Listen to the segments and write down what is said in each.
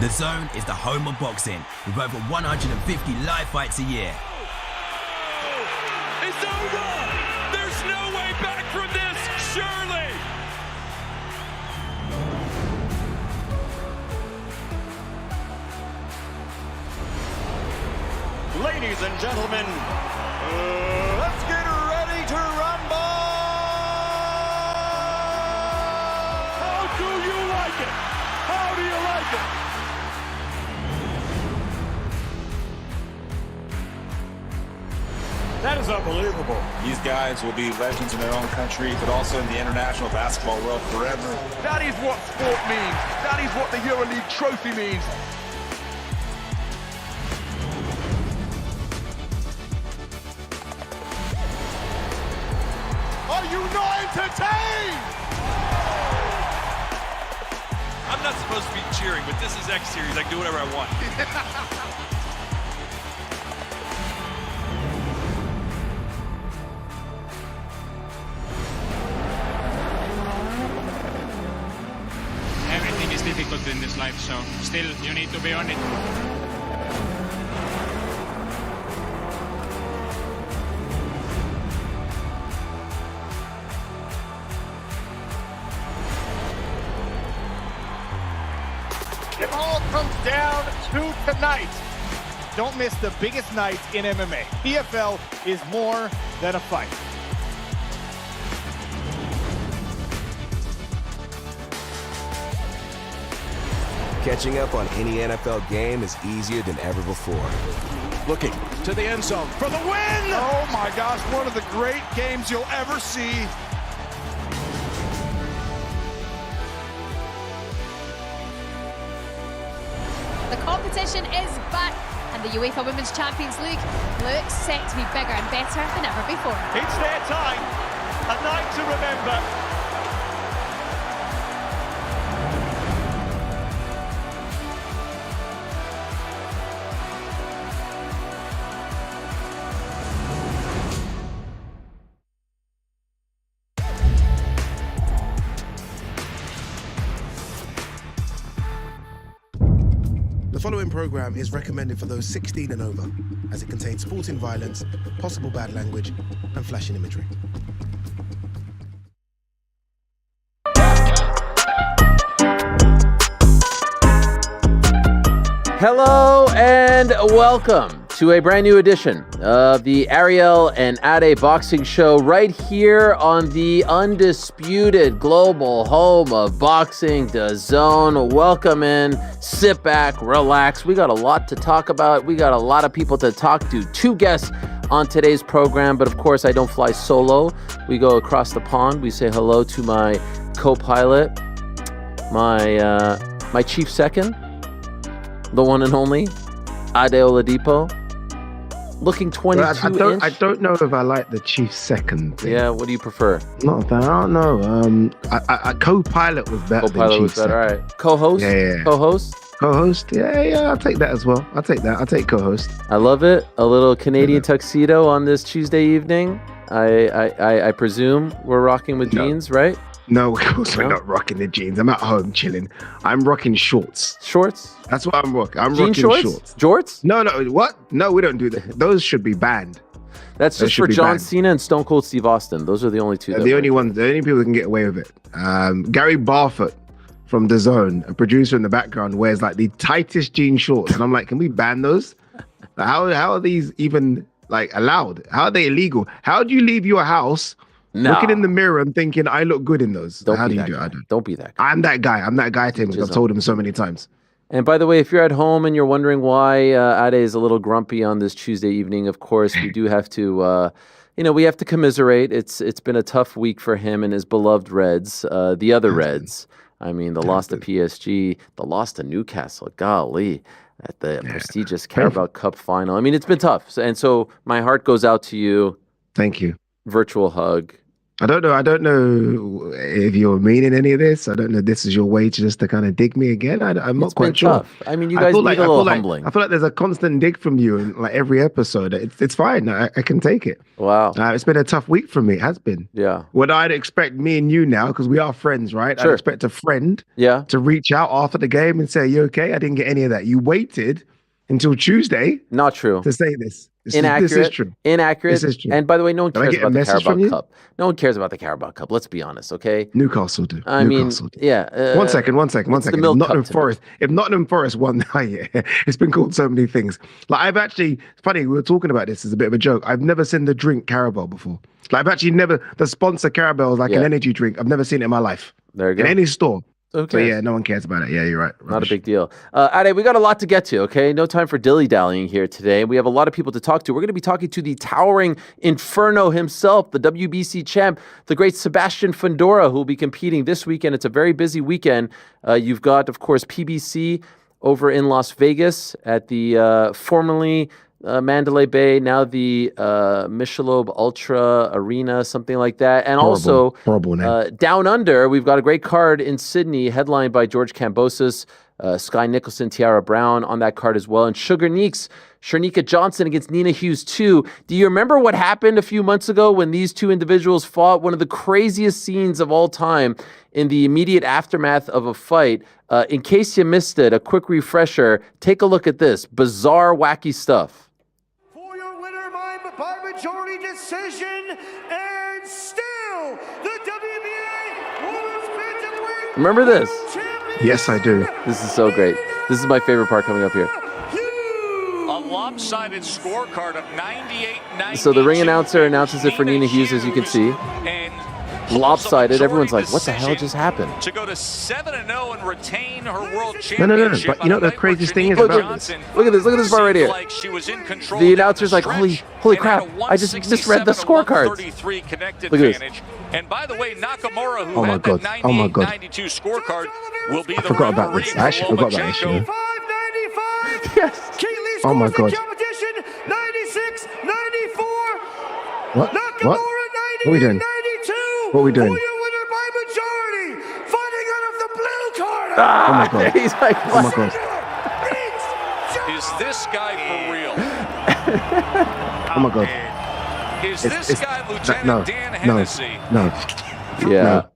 The Zone is the home of boxing, with over 150 live fights a year. It's over! There's no way back from this, surely! Ladies and gentlemen, let's get ready to rumble! How do you like it? How do you like it? That is unbelievable. These guys will be legends in their own country, but also in the international basketball world forever. That is what sport means. That is what the EuroLeague trophy means. Are you not entertained? I'm not supposed to be cheering, but this is X Series. I can do whatever I want. Everything is difficult in this life, so still you need to be on it. It all comes down to tonight. Don't miss the biggest night in MMA. PFL is more than a fight. Catching up on any NFL game is easier than ever before. Looking to the end zone for the win! Oh my gosh, one of the great games you'll ever see. The competition is back, and the UEFA Women's Champions League looks set to be bigger and better than ever before. It's their time. A night to remember. The following program is recommended for those 16 and over, as it contains sporting violence, possible bad language, and flashing imagery. Hello and welcome to a brand new edition of the Ariel and Ade Boxing Show right here on the undisputed global home of boxing, DAZN. Welcome in, sit back, relax. We got a lot to talk about. We got a lot of people to talk to. 2 guests on today's program, but of course I don't fly solo. We go across the pond. We say hello to my co-pilot, my chief second, the one and only Ade Oladipo, looking 22 inch. I don't know if I like the chief second thing. Yeah, what do you prefer? Not that, I don't know. Co-pilot was better than chief second. All right. Co-host? Yeah. Co-host? Co-host? Yeah, I'll take that as well. I'll take that. I'll take co-host. I love it. A little Canadian tuxedo on this Tuesday evening. I presume we're rocking with jeans, right? No, of course we're not rocking the jeans. I'm at home chilling. I'm rocking shorts. Shorts? That's what I'm rocking. I'm Jean rocking shorts. Jorts? No, what? No, we don't do that. Those should be banned. That's just for John Cena and Stone Cold Steve Austin. Those are the only two. The only ones. The only people who can get away with it. Gary Barfoot from DAZN, a producer in the background, wears like the tightest jean shorts, and I'm like, can we ban those? How are these even like allowed? How are they illegal? How do you leave your house? No. Looking in the mirror and thinking, I look good in those. How do you do it? Don't be that guy. I'm that guy. I'm that guy to him. I've told him so many times. And by the way, if you're at home and you're wondering why Ade is a little grumpy on this Tuesday evening, of course, we do have to, we have to commiserate. It's been a tough week for him and his beloved Reds, the other Reds. I mean, the loss to PSG, the loss to Newcastle, golly, at the prestigious Carabao Cup final. I mean, it's been tough. And so my heart goes out to you. Thank you. Virtual hug. I don't know if you're meaning any of this. I don't know if this is your way to kind of dig me again. I'm not quite sure. Tough. I mean, you guys need a little humbling. I feel like there's a constant dig from you in like every episode. It's fine. I can take it. Wow. It's been a tough week for me. It has been. Yeah. What I'd expect me and you now, because we are friends, right? Sure. I'd expect a friend to reach out after the game and say, "Are you okay?" I didn't get any of that. You waited until Tuesday. Not true. To say this. Inaccurate. This is true. Inaccurate. This is true. And by the way, no one cares about the Carabao Cup. No one cares about the Carabao Cup. Let's be honest, okay? Newcastle do. I mean, yeah. One second. If Nottingham Forest won, it's been called so many things. Like I've actually, funny, we were talking about this as a bit of a joke. I've never seen the drink Carabao before. Like I've actually never, the sponsor Carabao is like an energy drink. I've never seen it in my life. There you go. In any store. Okay. So yeah, no one cares about it. Yeah, you're right. Not a big deal. Ade, we got a lot to get to, okay? No time for dilly-dallying here today. We have a lot of people to talk to. We're going to be talking to the towering inferno himself, the WBC champ, the great Sebastian Fundora, who will be competing this weekend. It's a very busy weekend. You've got, of course, PBC over in Las Vegas at the formerly Mandalay Bay, now the Michelob Ultra Arena, something like that. And horrible name. Down Under, we've got a great card in Sydney, headlined by George Kambosos, Sky Nicholson, Tiara Brown on that card as well. And Sugar Neeks, Shernika Johnson against Nina Hughes 2. Do you remember what happened a few months ago when these two individuals fought? One of the craziest scenes of all time in the immediate aftermath of a fight. In case you missed it, a quick refresher, take a look at this. Bizarre, wacky stuff. By majority decision, and still the WBA Women's Bantamweight. Remember this? Yes, I do. This is so great. This is my favorite part coming up here. A lopsided scorecard of 98-92. So the ring announcer announces it for Nina Hughes, as you can see. Lopsided. Everyone's like, what the hell just happened? To go to 7-0 and retain her world championship. No. But you know the craziest thing is about this? Look at this part right here. The announcer's like, holy crap, I just misread the scorecards. Look at this. And by the way, Nakamura, who had the 98-92 scorecard, will be the referee. I actually forgot about this. Yes. Oh my God. 96, 94. What? Nakamura, What are we doing? 92. What are we doing? Winner by majority, fighting out of the blue corner. Oh my God. He's like, oh my God. Is this guy for real? Oh my God. Is this guy Lieutenant Dan Hennessy? No. Yeah. No.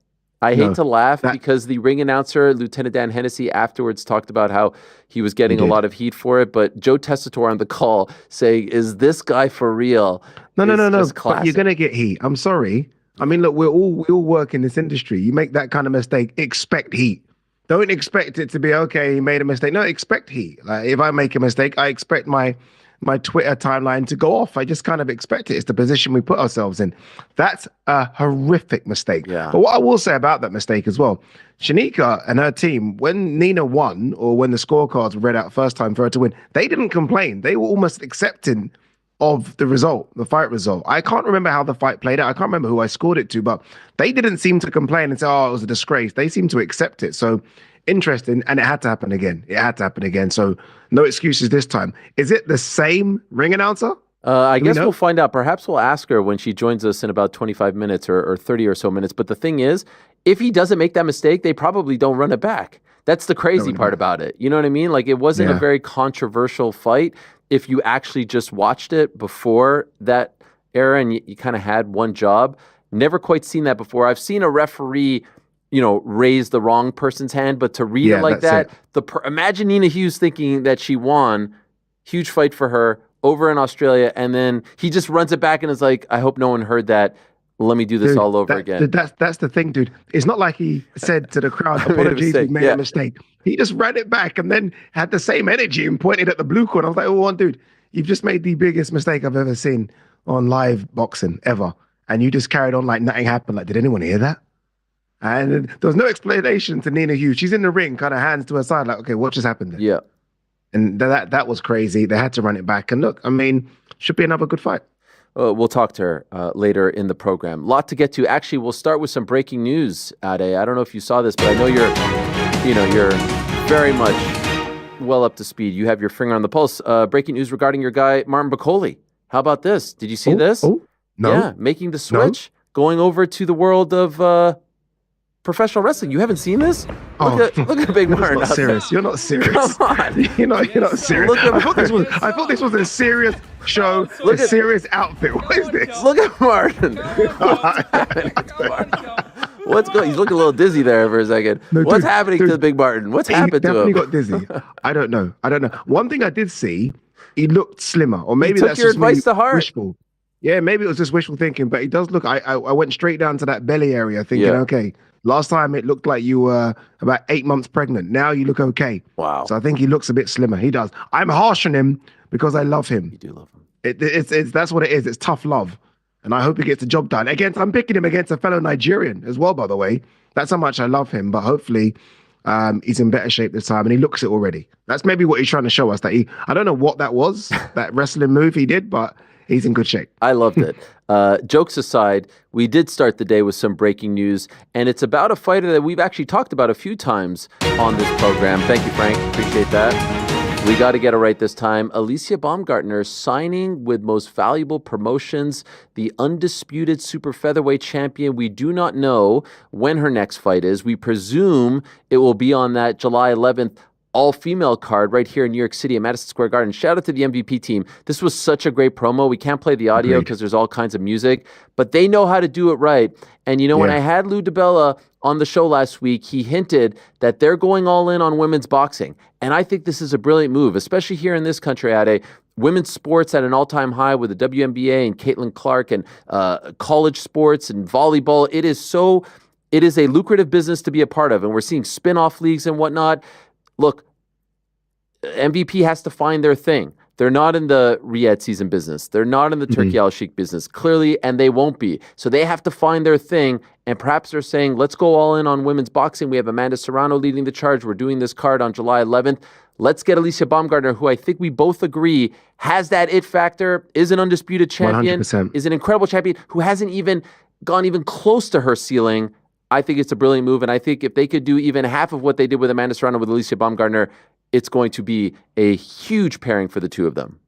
I hate to laugh because the ring announcer, Lieutenant Dan Hennessy, afterwards talked about how he was getting a lot of heat for it. But Joe Tessitore on the call saying, is this guy for real? No. But you're going to get heat. I'm sorry. I mean, look, we all work in this industry. You make that kind of mistake, expect heat. Don't expect it to be, okay, he made a mistake. No, expect heat. Like, if I make a mistake, I expect my Twitter timeline to go off. I just kind of expect it. It's the position we put ourselves in. That's a horrific mistake. Yeah. But what I will say about that mistake as well, Shanika and her team, when Nina won or when the scorecards were read out first time for her to win, they didn't complain. They were almost accepting of the result, the fight result. I can't remember how the fight played out. I can't remember who I scored it to, but they didn't seem to complain and say, oh, it was a disgrace. They seemed to accept it. So interesting. And it had to happen again. So no excuses this time. Is it the same ring announcer? I guess we'll find out. Perhaps we'll ask her when she joins us in about 25 minutes or 30 or so minutes. But the thing is, if he doesn't make that mistake, they probably don't run it back. That's the crazy part about it. You know what I mean? Like, it wasn't a very controversial fight. If you actually just watched it before that era and you kind of had one job, never quite seen that before. I've seen a referee, raise the wrong person's hand, but to read it like that, imagine Nina Hughes thinking that she won, huge fight for her over in Australia, and then he just runs it back and is like, I hope no one heard that. Let me do this all over again. That's the thing, dude. It's not like he said to the crowd, apologies, we made a mistake. He just ran it back and then had the same energy and pointed at the blue corner. I was like, oh, dude, you've just made the biggest mistake I've ever seen on live boxing ever. And you just carried on like nothing happened. Like, did anyone hear that? And there was no explanation to Nina Hughes. She's in the ring, kind of hands to her side, like, okay, what just happened there? Yeah. And that was crazy. They had to run it back. And look, I mean, should be another good fight. We'll talk to her later in the program. Lot to get to. Actually, we'll start with some breaking news, Ade. I don't know if you saw this, but I know you're very much well up to speed. You have your finger on the pulse. Breaking news regarding your guy, Martin Bakole. How about this? Did you see this? Oh, no. Yeah, making the switch going over to the world of professional wrestling. You haven't seen this? Look at Big Martin. Not serious. You're not serious. Come on. You're not serious. I thought this was a serious show, serious outfit. What is this? Look at Martin. What's going? He's looking a little dizzy there for a second. What's happening to the Big Martin? What's happened to him? He definitely got dizzy. I don't know. One thing I did see, he looked slimmer, or maybe took that's your just advice to heart. Wishful. Yeah, maybe it was just wishful thinking, but he does look. I went straight down to that belly area, thinking, okay, last time it looked like you were about 8 months pregnant. Now you look okay. Wow. So I think he looks a bit slimmer. He does. I'm harsh on him because I love him. You do love him. It's that's what it is. It's tough love, and I hope he gets the job done. I'm picking him against a fellow Nigerian as well, by the way. That's how much I love him, but hopefully he's in better shape this time, and he looks it already. That's maybe what he's trying to show us. I don't know what that was, that wrestling move he did, but he's in good shape. I loved it. Jokes aside, we did start the day with some breaking news, and it's about a fighter that we've actually talked about a few times on this program. Thank you, Frank. Appreciate that. We got to get it right this time. Alicia Baumgartner signing with Most Valuable Promotions, the undisputed super featherweight champion. We do not know when her next fight is. We presume it will be on that July 11th all-female card right here in New York City at Madison Square Garden. Shout out to the MVP team. This was such a great promo. We can't play the audio because there's all kinds of music, but they know how to do it right. And when I had Lou DiBella on the show last week, he hinted that they're going all in on women's boxing. And I think this is a brilliant move, especially here in this country, Ade. Women's sports at an all-time high with the WNBA and Caitlin Clark and college sports and volleyball. It is a lucrative business to be a part of, and we're seeing spin-off leagues and whatnot. Look, MVP has to find their thing. They're not in the Riyadh season business. They're not in the Turkey Al-Sheikh business, clearly, and they won't be. So they have to find their thing, and perhaps they're saying, let's go all in on women's boxing. We have Amanda Serrano leading the charge. We're doing this card on July 11th. Let's get Alicia Baumgartner, who I think we both agree has that it factor, is an undisputed champion, 100%. Is an incredible champion, who hasn't even gone even close to her ceiling. I think it's a brilliant move, and I think if they could do even half of what they did with Amanda Serrano with Alicia Baumgartner, it's going to be a huge pairing for the two of them.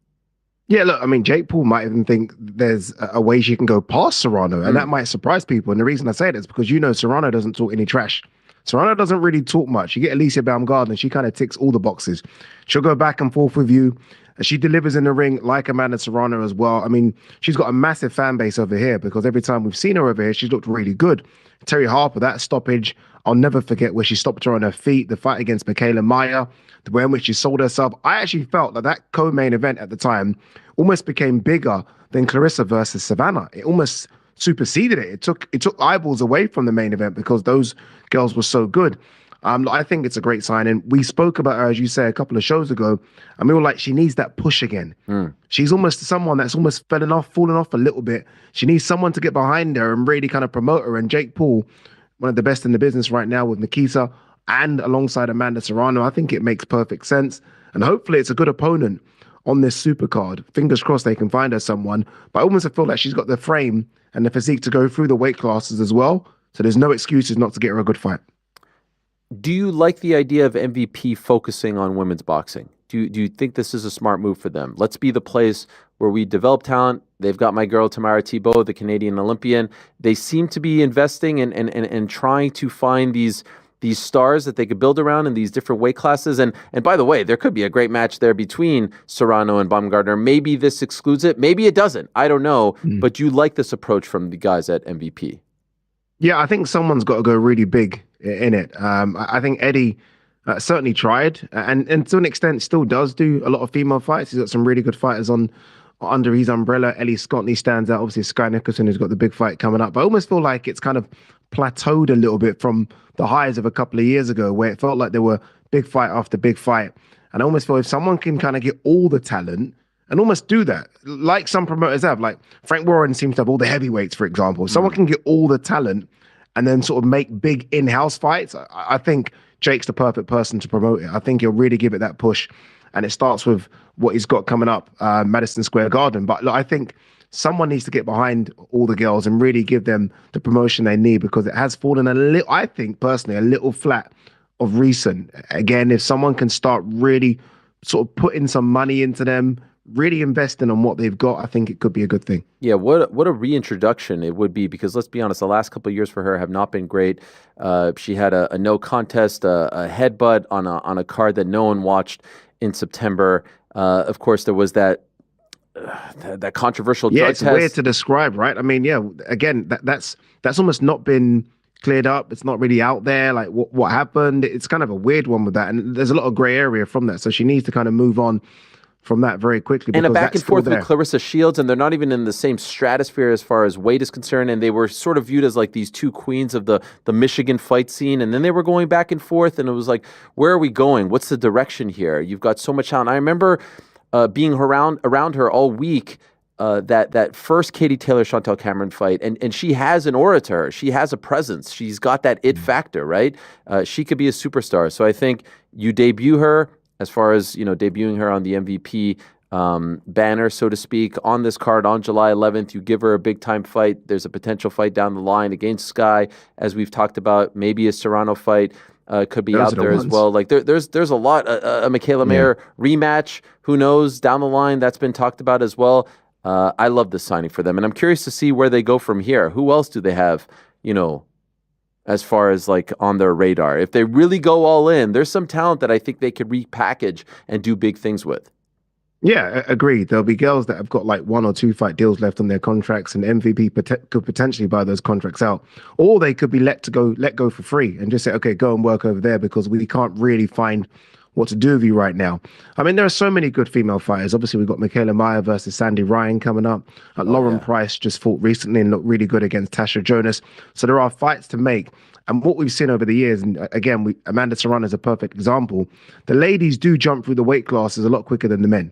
Yeah, look, I mean, Jake Paul might even think there's a way she can go past Serrano, and that might surprise people. And the reason I say that is because Serrano doesn't talk any trash. Serrano doesn't really talk much. You get Alicia Baumgartner, she kind of ticks all the boxes. She'll go back and forth with you. She delivers in the ring like Amanda Serrano as well. I mean, she's got a massive fan base over here because every time we've seen her over here, she's looked really good. Terry Harper, that stoppage, I'll never forget where she stopped her on her feet, the fight against Michaela Mayer, the way in which she sold herself. I actually felt that co-main event at the time almost became bigger than Clarissa versus Savannah. It almost superseded it. It took eyeballs away from the main event because those girls were so good. I think it's a great signing. We spoke about her, as you say, a couple of shows ago, and we were like, she needs that push again. She's almost someone that's almost fallen off a little bit. She needs someone to get behind her and really kind of promote her. And Jake Paul, one of the best in the business right now with Nikita and alongside Amanda Serrano, I think it makes perfect sense. And hopefully it's a good opponent on this super card. Fingers crossed they can find her someone. But I almost feel like she's got the frame and the physique to go through the weight classes as well. So there's no excuses not to get her a good fight. Do you like the idea of MVP focusing on women's boxing? Do you think this is a smart move for them? Let's be the place where we develop talent. They've got my girl Tamara Thibault, the Canadian Olympian. They seem to be investing and trying to find these stars that they could build around in these different weight classes. And by the way, there could be a great match there between Serrano and Baumgartner. Maybe this excludes it. Maybe it doesn't. I don't know. But do you like this approach from the guys at MVP? Yeah, I think someone's got to go really big in it. I think Eddie certainly tried and to an extent still does do a lot of female fights. He's got some really good fighters under his umbrella. Ellie Scottney stands out. Obviously, Sky Nicholson has got the big fight coming up. But I almost feel like it's kind of plateaued a little bit from the highs of a couple of years ago where it felt like there were big fight after big fight. And I almost feel if someone can kind of get all the talent and almost do that, like some promoters have, like Frank Warren seems to have all the heavyweights, for example. If someone can get all the talent and then sort of make big in-house fights, I think Jake's the perfect person to promote it. I think he'll really give it that push. And it starts with what he's got coming up, Madison Square Garden. But look, I think someone needs to get behind all the girls and really give them the promotion they need because it has fallen a little, I think personally, a little flat of recent. Again, if someone can start really sort of putting some money into them, really investing on what they've got, I think it could be a good thing. Yeah, what a reintroduction it would be, because let's be honest, the last couple of years for her have not been great. She had a no contest, a headbutt on a card that no one watched in September. Of course, there was that controversial drug it's test. Weird to describe, right? I mean, yeah, again, that's almost not been cleared up. It's not really out there, like what happened. It's kind of a weird one with that, and there's a lot of gray area from that. So she needs to kind of move on from that very quickly. And a back and forth with Clarissa Shields, and they're not even in the same stratosphere as far as weight is concerned, and they were sort of viewed as like these two queens of the Michigan fight scene, and then they were going back and forth, and it was like, where are we going? What's the direction here? You've got so much talent. I remember being around her all week, that first Katie Taylor-Chantel Cameron fight, and she has an orator. She has a presence. She's got that it factor, right? She could be a superstar. So I think you debut her, as far as, debuting her on the MVP banner, so to speak, on this card on July 11th. You give her a big-time fight. There's a potential fight down the line against Sky, as we've talked about. Maybe a Serrano fight could be out there as well. Like there's a lot. A Michaela Mayer rematch, who knows, down the line. That's been talked about as well. I love this signing for them, and I'm curious to see where they go from here. Who else do they have, as far as like on their radar? If they really go all in, there's some talent that I think they could repackage and do big things with. Yeah, agreed. There'll be girls that have got like 1 or 2 fight deals left on their contracts, and MVP could potentially buy those contracts out, or they could be let go for free and just say, okay, go and work over there, because we can't really find what to do with you right now. I mean, there are so many good female fighters. Obviously, we've got Michaela Mayer versus Sandy Ryan coming up. Lauren Price just fought recently and looked really good against Tasha Jonas. So there are fights to make. And what we've seen over the years, and again, Amanda Serrano is a perfect example, the ladies do jump through the weight classes a lot quicker than the men.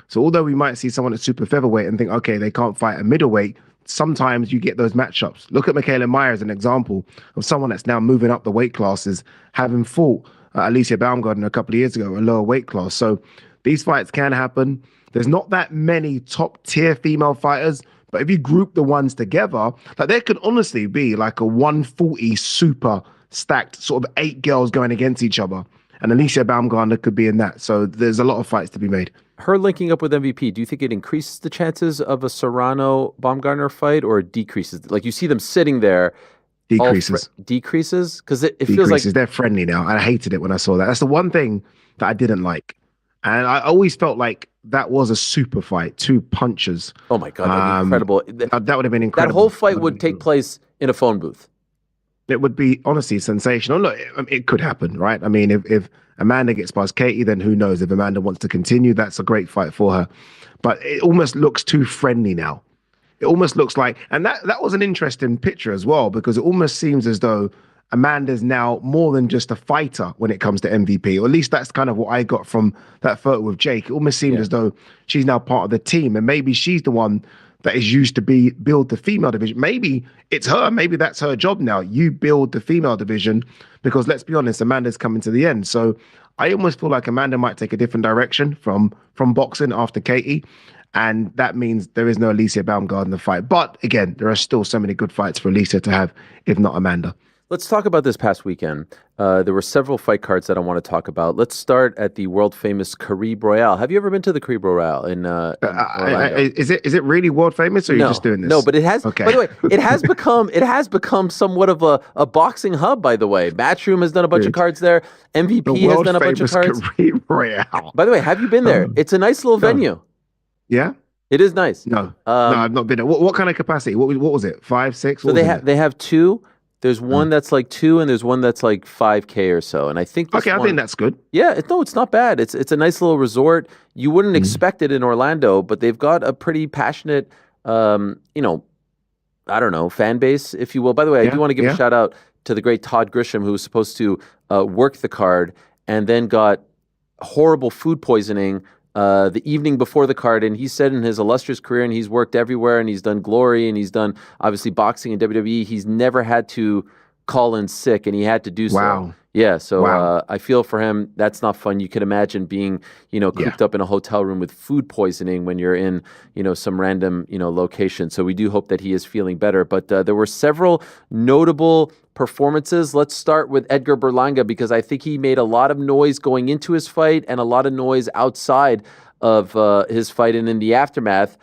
So although we might see someone at super featherweight and think, okay, they can't fight a middleweight, sometimes you get those matchups. Look at Michaela Mayer as an example of someone that's now moving up the weight classes, having fought Alicia Baumgarten a couple of years ago, a lower weight class. So these fights can happen. There's not that many top tier female fighters, but if you group the ones together, like there could honestly be like a 140 super stacked sort of 8 girls going against each other. And Alicia Baumgartner could be in that. So there's a lot of fights to be made. Her linking up with MVP, do you think it increases the chances of a Serrano-Baumgartner fight, or it decreases? Like you see them sitting there. Decreases? Because it feels like they're friendly now. And I hated it when I saw that. That's the one thing that I didn't like. And I always felt like that was a super fight, 2 punches. Oh my God, that'd be incredible. That would have been incredible. That whole fight would take place in a phone booth. It would be honestly sensational. Look, it could happen, right? I mean, if Amanda gets past Katie, then who knows? If Amanda wants to continue, that's a great fight for her. But it almost looks too friendly now. It almost looks like, and that was an interesting picture as well, because it almost seems as though Amanda's now more than just a fighter when it comes to MVP, or at least that's kind of what I got from that photo with Jake. It almost seemed as though she's now part of the team, and maybe she's the one that is used to build the female division. Maybe it's her. Maybe that's her job now. You build the female division, because let's be honest, Amanda's coming to the end. So I almost feel like Amanda might take a different direction from boxing after Katie. And that means there is no Alicia Baumgartner fight. But again, there are still so many good fights for Alicia to have, if not Amanda. Let's talk about this past weekend. There were several fight cards that I want to talk about. Let's start at the world famous Caribe Royale. Have you ever been to the Caribe Royale in Orlando? Is it really world famous, or are you just doing this? No, but it has. Okay. By the way, it has become somewhat of a boxing hub. By the way, Matchroom has done a bunch of cards there. MVP has done a bunch of cards. Caribe Royale. By the way, have you been there? It's a nice little venue. Yeah. It is nice. No, I've not been there. What kind of capacity? What was it? 5, 6? So they have 2. There's one that's like 2, and there's one that's like 5K or so. And I think I think that's good. Yeah, it's not bad. It's a nice little resort. You wouldn't expect it in Orlando, but they've got a pretty passionate, fan base, if you will. By the way, I do want to give a shout out to the great Todd Grisham, who was supposed to work the card and then got horrible food poisoning the evening before the card. And he said in his illustrious career, and he's worked everywhere, and he's done Glory, and he's done obviously boxing and WWE, he's never had to call in sick, and he had to do so. Wow. Yeah, so I feel for him. That's not fun. You could imagine being, cooped up in a hotel room with food poisoning when you're in, some random, location. So we do hope that he is feeling better. But there were several notable performances. Let's start with Edgar Berlanga, because I think he made a lot of noise going into his fight and a lot of noise outside of his fight and in the aftermath.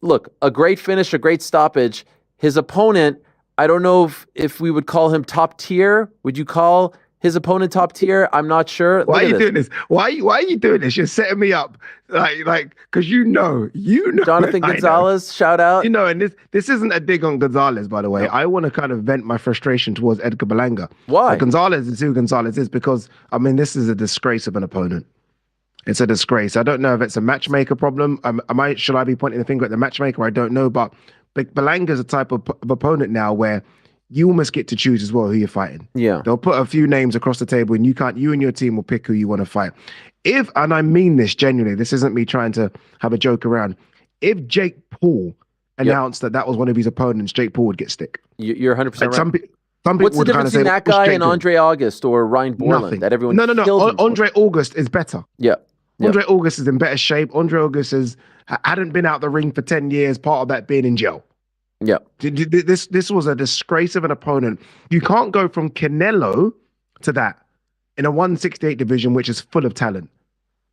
Look, a great finish, a great stoppage. His opponent, I don't know if we would call him top tier. Would you call his opponent top tier? I'm not sure. Why are you doing this? Why are you doing this? You're setting me up, like, because you know. Jonathan Gonzalez, shout out. And this isn't a dig on Gonzalez, by the way. No. I want to kind of vent my frustration towards Edgar Berlanga. Why? Gonzalez is who Gonzalez is, because this is a disgrace of an opponent. It's a disgrace. I don't know if it's a matchmaker problem. Should I be pointing the finger at the matchmaker? I don't know, but Berlanga is a type of opponent now where you almost get to choose as well who you're fighting. Yeah. They'll put a few names across the table and you and your team will pick who you want to fight. And I mean this genuinely, this isn't me trying to have a joke around. If Jake Paul announced that was one of his opponents, Jake Paul would get stick. You're 100% right. Some people What's the would difference kind of between that guy and Andre August or Ryan Borland? Nothing. That everyone No. Andre August is better. Yeah. Andre August is in better shape. Andre August hadn't been out the ring for 10 years, part of that being in jail. Yeah. This was a disgrace of an opponent. You can't go from Canelo to that in a 168 division, which is full of talent.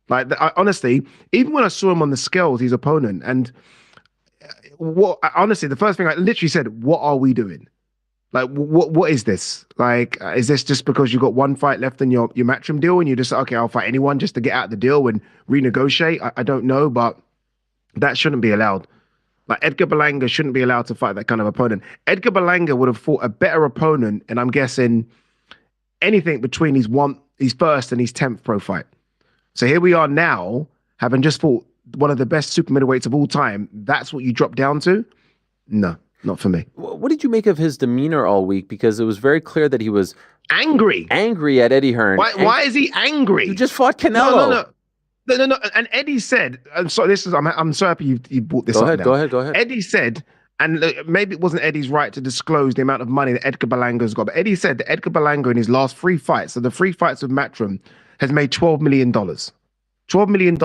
Like, honestly, even when I saw him on the scales, his opponent, and honestly, the first thing I literally said, what are we doing? Like, what is this? Like, is this just because you got one fight left in your Matchroom deal and you just, okay, I'll fight anyone just to get out the deal and renegotiate? I don't know, but that shouldn't be allowed. Like, Edgar Berlanga shouldn't be allowed to fight that kind of opponent. Edgar Berlanga would have fought a better opponent, and I'm guessing anything between his first and his 10th pro fight. So here we are now, having just fought one of the best super middleweights of all time. That's what you drop down to? No, not for me. What did you make of his demeanor all week? Because it was very clear that he was angry at Eddie Hearn. Why is he angry? You just fought Canelo. No. And Eddie said, I'm so happy you brought this up. Go ahead. Eddie said, and maybe it wasn't Eddie's right to disclose the amount of money that Edgar Berlanga's got, but Eddie said that Edgar Berlanga in his last 3 fights, so the 3 fights with Matchroom, has made $12 million. $12 million.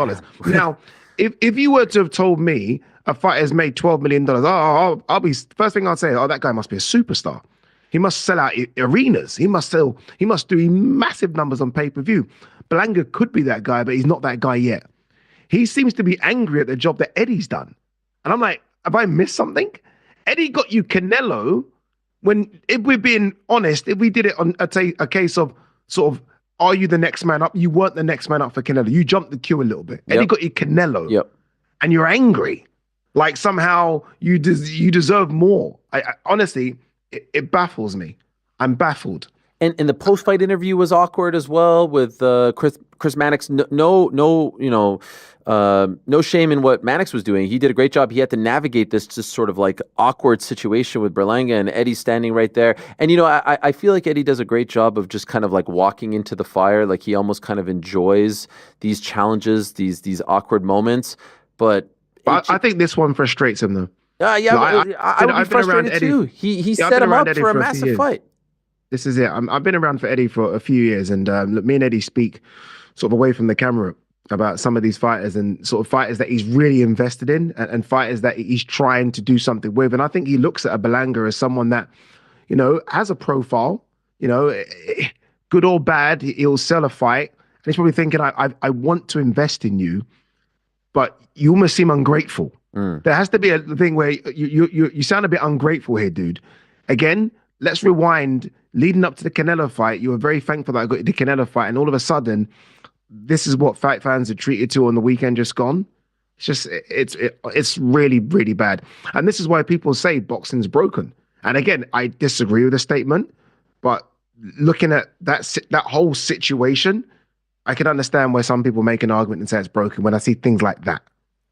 Now, if you were to have told me a fighter has made $12 million, I'll be, first thing I'd say, that guy must be a superstar. He must sell out arenas. He must do massive numbers on pay-per-view. Berlanga could be that guy, but he's not that guy yet. He seems to be angry at the job that Eddie's done. And I'm like, have I missed something? Eddie got you Canelo when, if we're being honest, if we did it on a case of sort of, are you the next man up? You weren't the next man up for Canelo. You jumped the queue a little bit. Eddie got you Canelo. Yep. And you're angry. Like somehow you deserve more. I honestly, it baffles me. I'm baffled. And the post-fight interview was awkward as well with Chris Mannix. No shame in what Mannix was doing. He did a great job. He had to navigate this just sort of like awkward situation with Berlanga and Eddie standing right there. And, I feel like Eddie does a great job of just kind of like walking into the fire. Like he almost kind of enjoys these challenges, these awkward moments. But I think this one frustrates him though. I would be frustrated too. He set him up for a massive fight. This is it. I've been around for Eddie for a few years, and me and Eddie speak sort of away from the camera about some of these fighters and sort of fighters that he's really invested in and fighters that he's trying to do something with. And I think he looks at a Berlanga as someone that, has a profile, good or bad, he'll sell a fight. And he's probably thinking, I want to invest in you, but you almost seem ungrateful. There has to be a thing where you sound a bit ungrateful here, dude. Again, let's rewind. Leading up to the Canelo fight, you were very thankful that I got the Canelo fight, and all of a sudden, this is what fight fans are treated to on the weekend just gone. It's just, it's really, really bad. And this is why people say boxing's broken. And again, I disagree with the statement, but looking at that whole situation, I can understand why some people make an argument and say it's broken when I see things like that.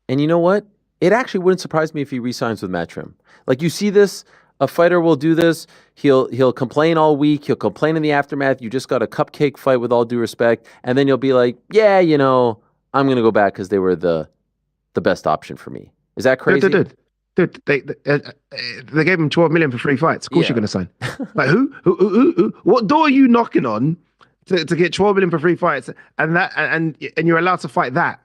And you know what? It actually wouldn't surprise me if he re-signs with Matchroom. Like, you see this. A fighter will do this. He'll complain all week. He'll complain in the aftermath. You just got a cupcake fight, with all due respect, and then you'll be like, "Yeah, I'm gonna go back because they were the best option for me." Is that crazy? Dude, they gave him 12 million for 3 fights. Of course you're going to sign. Like who? What door are you knocking on to get 12 million for 3 fights and you're allowed to fight that?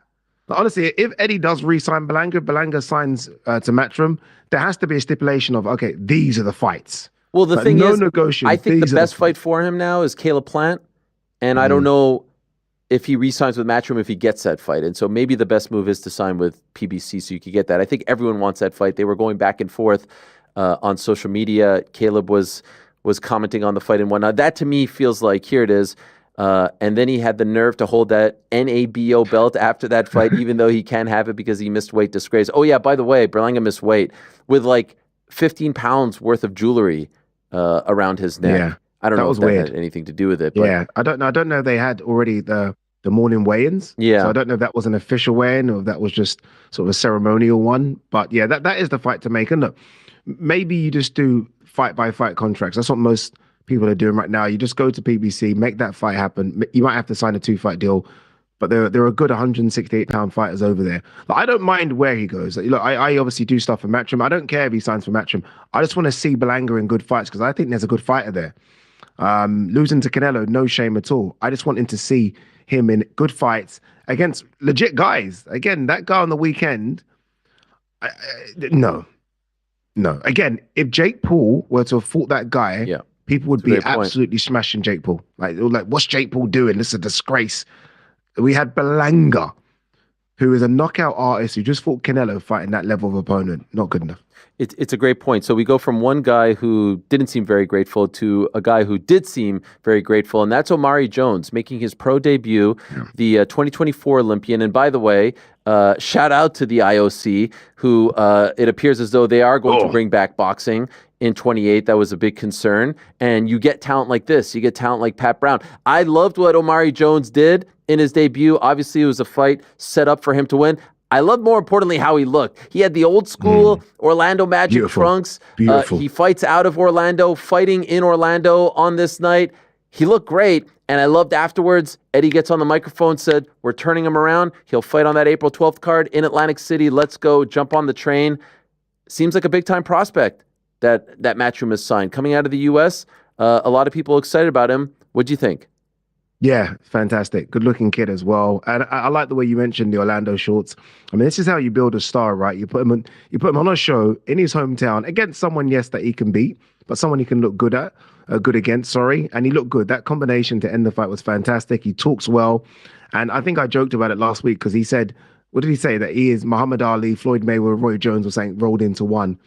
But honestly, if Eddie does re-sign Belanga signs to Matchroom, there has to be a stipulation of, okay, these are the fights. Well, the thing is, I think the best fight for him now is Caleb Plant, and I don't know if he re-signs with Matchroom, if he gets that fight. And so maybe the best move is to sign with PBC so you could get that. I think everyone wants that fight. They were going back and forth on social media. Caleb was commenting on the fight and whatnot. That to me feels like, here it is. And then he had the nerve to hold that NABO belt after that fight, even though he can't have it because he missed weight. Disgrace. Oh, yeah, by the way, Berlanga missed weight with like 15 pounds worth of jewelry around his neck. Yeah, I don't know if that had anything to do with it. But yeah, I don't know. I don't know if they had already the morning weigh-ins. Yeah. So I don't know if that was an official weigh-in or if that was just sort of a ceremonial one. But yeah, that is the fight to make. And look, maybe you just do fight-by-fight contracts. That's what most people are doing right now. You just go to PBC, make that fight happen. You might have to sign a 2-fight deal, but there are good 168-pound fighters over there. Like, I don't mind where he goes. Like, look, I obviously do stuff for Matchroom. I don't care if he signs for Matchroom. I just want to see Berlanga in good fights because I think there's a good fighter there. Losing to Canelo, no shame at all. I just want him to see him in good fights against legit guys. Again, that guy on the weekend, no. Again, if Jake Paul were to have fought that guy, people would be absolutely smashing Jake Paul. Like, what's Jake Paul doing? This is a disgrace. We had Berlanga, who is a knockout artist who just fought Canelo, fighting that level of opponent. Not good enough. It's a great point. So we go from one guy who didn't seem very grateful to a guy who did seem very grateful, and that's Omari Jones making his pro debut, the 2024 Olympian. And by the way, shout out to the IOC, who it appears as though they are going to bring back boxing in 28. That was a big concern. And you get talent like this. You get talent like Pat Brown. I loved what Omari Jones did in his debut. Obviously, it was a fight set up for him to win. I love, more importantly, how he looked. He had the old school Orlando Magic trunks. Beautiful. He fights out of Orlando, fighting in Orlando on this night. He looked great. And I loved afterwards, Eddie gets on the microphone, said, we're turning him around. He'll fight on that April 12th card in Atlantic City. Let's go, jump on the train. Seems like a big-time prospect that Matchroom has signed. Coming out of the U.S., a lot of people excited about him. What'd you think? Yeah, fantastic. Good-looking kid as well. And I like the way you mentioned the Orlando shorts. I mean, this is how you build a star, right? You put him on a show in his hometown against someone, yes, that he can beat, but someone he can look good against, and he looked good. That combination to end the fight was fantastic. He talks well. And I think I joked about it last week because he said, what did he say? That he is Muhammad Ali, Floyd Mayweather, Roy Jones was saying rolled into one.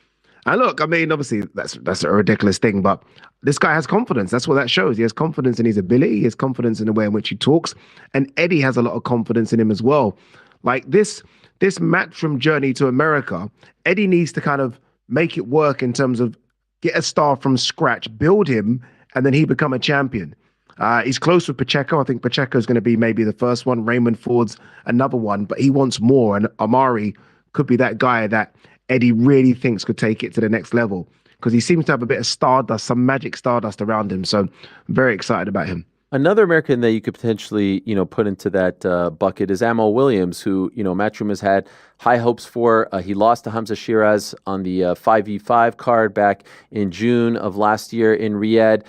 And look, I mean, obviously that's a ridiculous thing, but this guy has confidence. That's what that shows. He has confidence in his ability. He has confidence in the way in which he talks. And Eddie has a lot of confidence in him as well. Like this Matchroom journey to America, Eddie needs to kind of make it work in terms of get a star from scratch, build him, and then he become a champion. He's close with Pacheco. I think Pacheco is going to be maybe the first one. Raymond Ford's another one, but he wants more. And Omari could be that guy that Eddie really thinks could take it to the next level because he seems to have a bit of stardust, some magic stardust around him. So I'm very excited about him. Another American that you could potentially, put into that bucket is Amal Williams, who, Matchroom has had high hopes for. He lost to Hamza Shiraz on the 5v5 card back in June of last year in Riyadh.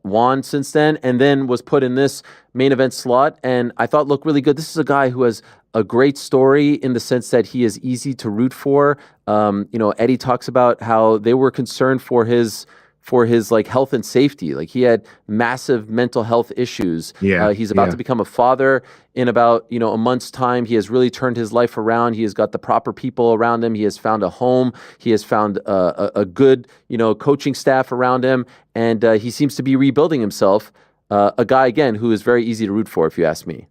Won since then, and then was put in this main event slot, and I thought looked really good. This is a guy who has a great story in the sense that he is easy to root for. Eddie talks about how they were concerned for his like health and safety. Like he had massive mental health issues. He's about to become a father in about, a month's time. He has really turned his life around. He has got the proper people around him. He has found a home. He has found a good, coaching staff around him. And he seems to be rebuilding himself. A guy, again, who is very easy to root for, if you ask me.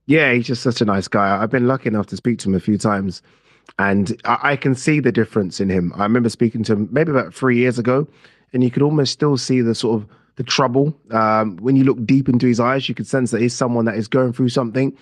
Yeah, he's just such a nice guy. I've been lucky enough to speak to him a few times, and I can see the difference in him. I remember speaking to him maybe about 3 years ago, and you could almost still see the sort of the trouble. When you look deep into his eyes, you could sense that he's someone that is going through something.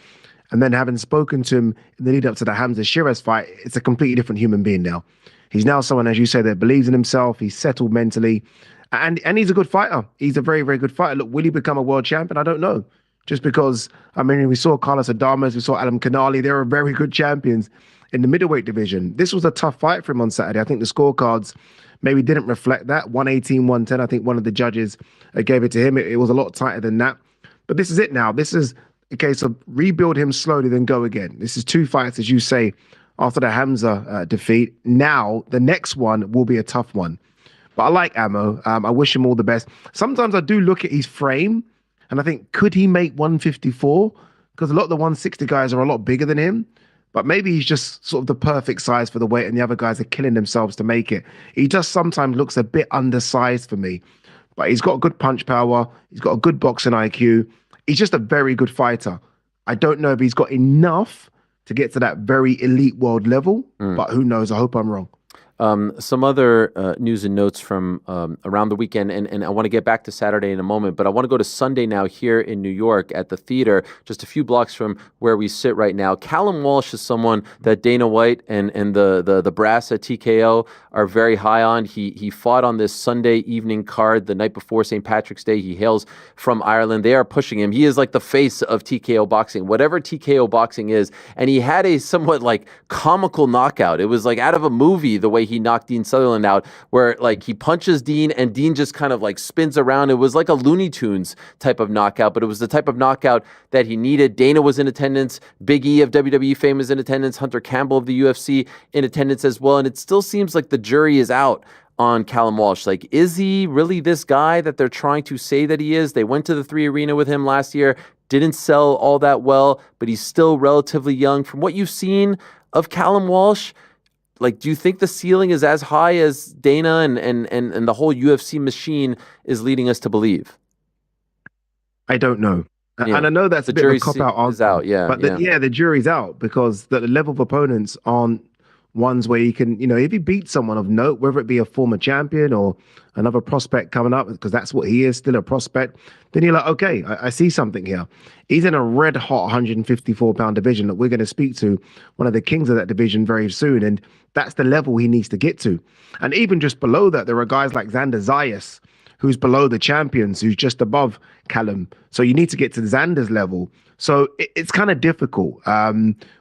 And then having spoken to him in the lead up to the Hamza Shiraz fight, it's a completely different human being now. He's now someone, as you say, that believes in himself. He's settled mentally, and he's a good fighter. He's a very, very good fighter. Look, will he become a world champion? I don't know. Just because, I mean, we saw Carlos Adames, we saw Adam Canali. They were very good champions in the middleweight division. This was a tough fight for him on Saturday. I think the scorecards maybe didn't reflect that. 118, 110. I think one of the judges gave it to him. It was a lot tighter than that. But this is it now. This is a case of rebuild him slowly, then go again. This is 2 fights, as you say, after the Hamza defeat. Now, the next one will be a tough one. But I like Ammo. I wish him all the best. Sometimes I do look at his frame, and I think, could he make 154? Because a lot of the 160 guys are a lot bigger than him. But maybe he's just sort of the perfect size for the weight, and the other guys are killing themselves to make it. He just sometimes looks a bit undersized for me. But he's got good punch power. He's got a good boxing IQ. He's just a very good fighter. I don't know if he's got enough to get to that very elite world level, but who knows? I hope I'm wrong. Some other news and notes from around the weekend, and I want to get back to Saturday in a moment, but I want to go to Sunday now here in New York at the theater, just a few blocks from where we sit right now. Callum Walsh is someone that Dana White and the brass at TKO are very high on. He fought on this Sunday evening card the night before St. Patrick's Day. He hails from Ireland. They are pushing him. He is like the face of TKO boxing, whatever TKO boxing is, and he had a somewhat like comical knockout. It was like out of a movie the way he knocked Dean Sutherland out, where like he punches Dean and Dean just kind of like spins around. It was like a Looney Tunes type of knockout, but it was the type of knockout that he needed. Dana was in attendance. Big E of WWE fame is in attendance. Hunter Campbell of the UFC in attendance as well. And it still seems like the jury is out on Callum Walsh. Like, is he really this guy that they're trying to say that he is? They went to the 3 Arena with him last year, didn't sell all that well, but he's still relatively young. From what you've seen of Callum Walsh, like, do you think the ceiling is as high as Dana and the whole UFC machine is leading us to believe? I don't know. Yeah. And I know that's a bit of a cop-out answer. Out, yeah, but the jury's out because the level of opponents aren't ones where you can, if he beats someone of note, whether it be a former champion or another prospect coming up, because that's what he is, still a prospect, then you're like, okay, I see something here. He's in a red-hot 154-pound division that we're going to speak to one of the kings of that division very soon, and that's the level he needs to get to. And even just below that, there are guys like Xander Zayas, who's below the champions, who's just above Callum. So you need to get to Xander's level. So it's kind of difficult.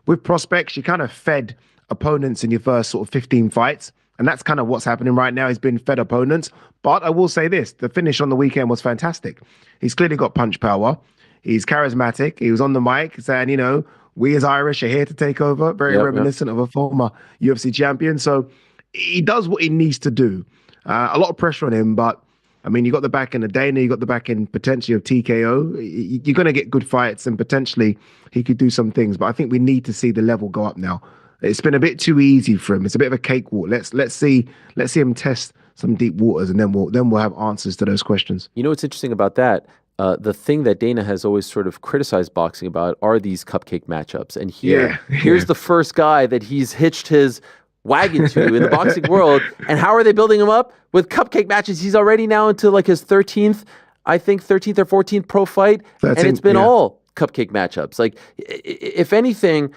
With prospects, you kind of fed opponents in your first sort of 15 fights. And that's kind of what's happening right now. He's been fed opponents. But I will say this, the finish on the weekend was fantastic. He's clearly got punch power. He's charismatic. He was on the mic saying, we as Irish are here to take over. Very reminiscent of a former UFC champion. So he does what he needs to do. A lot of pressure on him, but I mean, you got the back end of Dana, you got the back end potentially of TKO. You're going to get good fights and potentially he could do some things. But I think we need to see the level go up now. It's been a bit too easy for him. It's a bit of a cakewalk. Let's see him test some deep waters, and then we'll have answers to those questions. You know what's interesting about that? The thing that Dana has always sort of criticized boxing about are these cupcake matchups. And here's the first guy that he's hitched his wagon to in the boxing world. And how are they building him up? With cupcake matches. He's already now into like his 13th or 14th pro fight. And it's been all cupcake matchups. Like, if anything,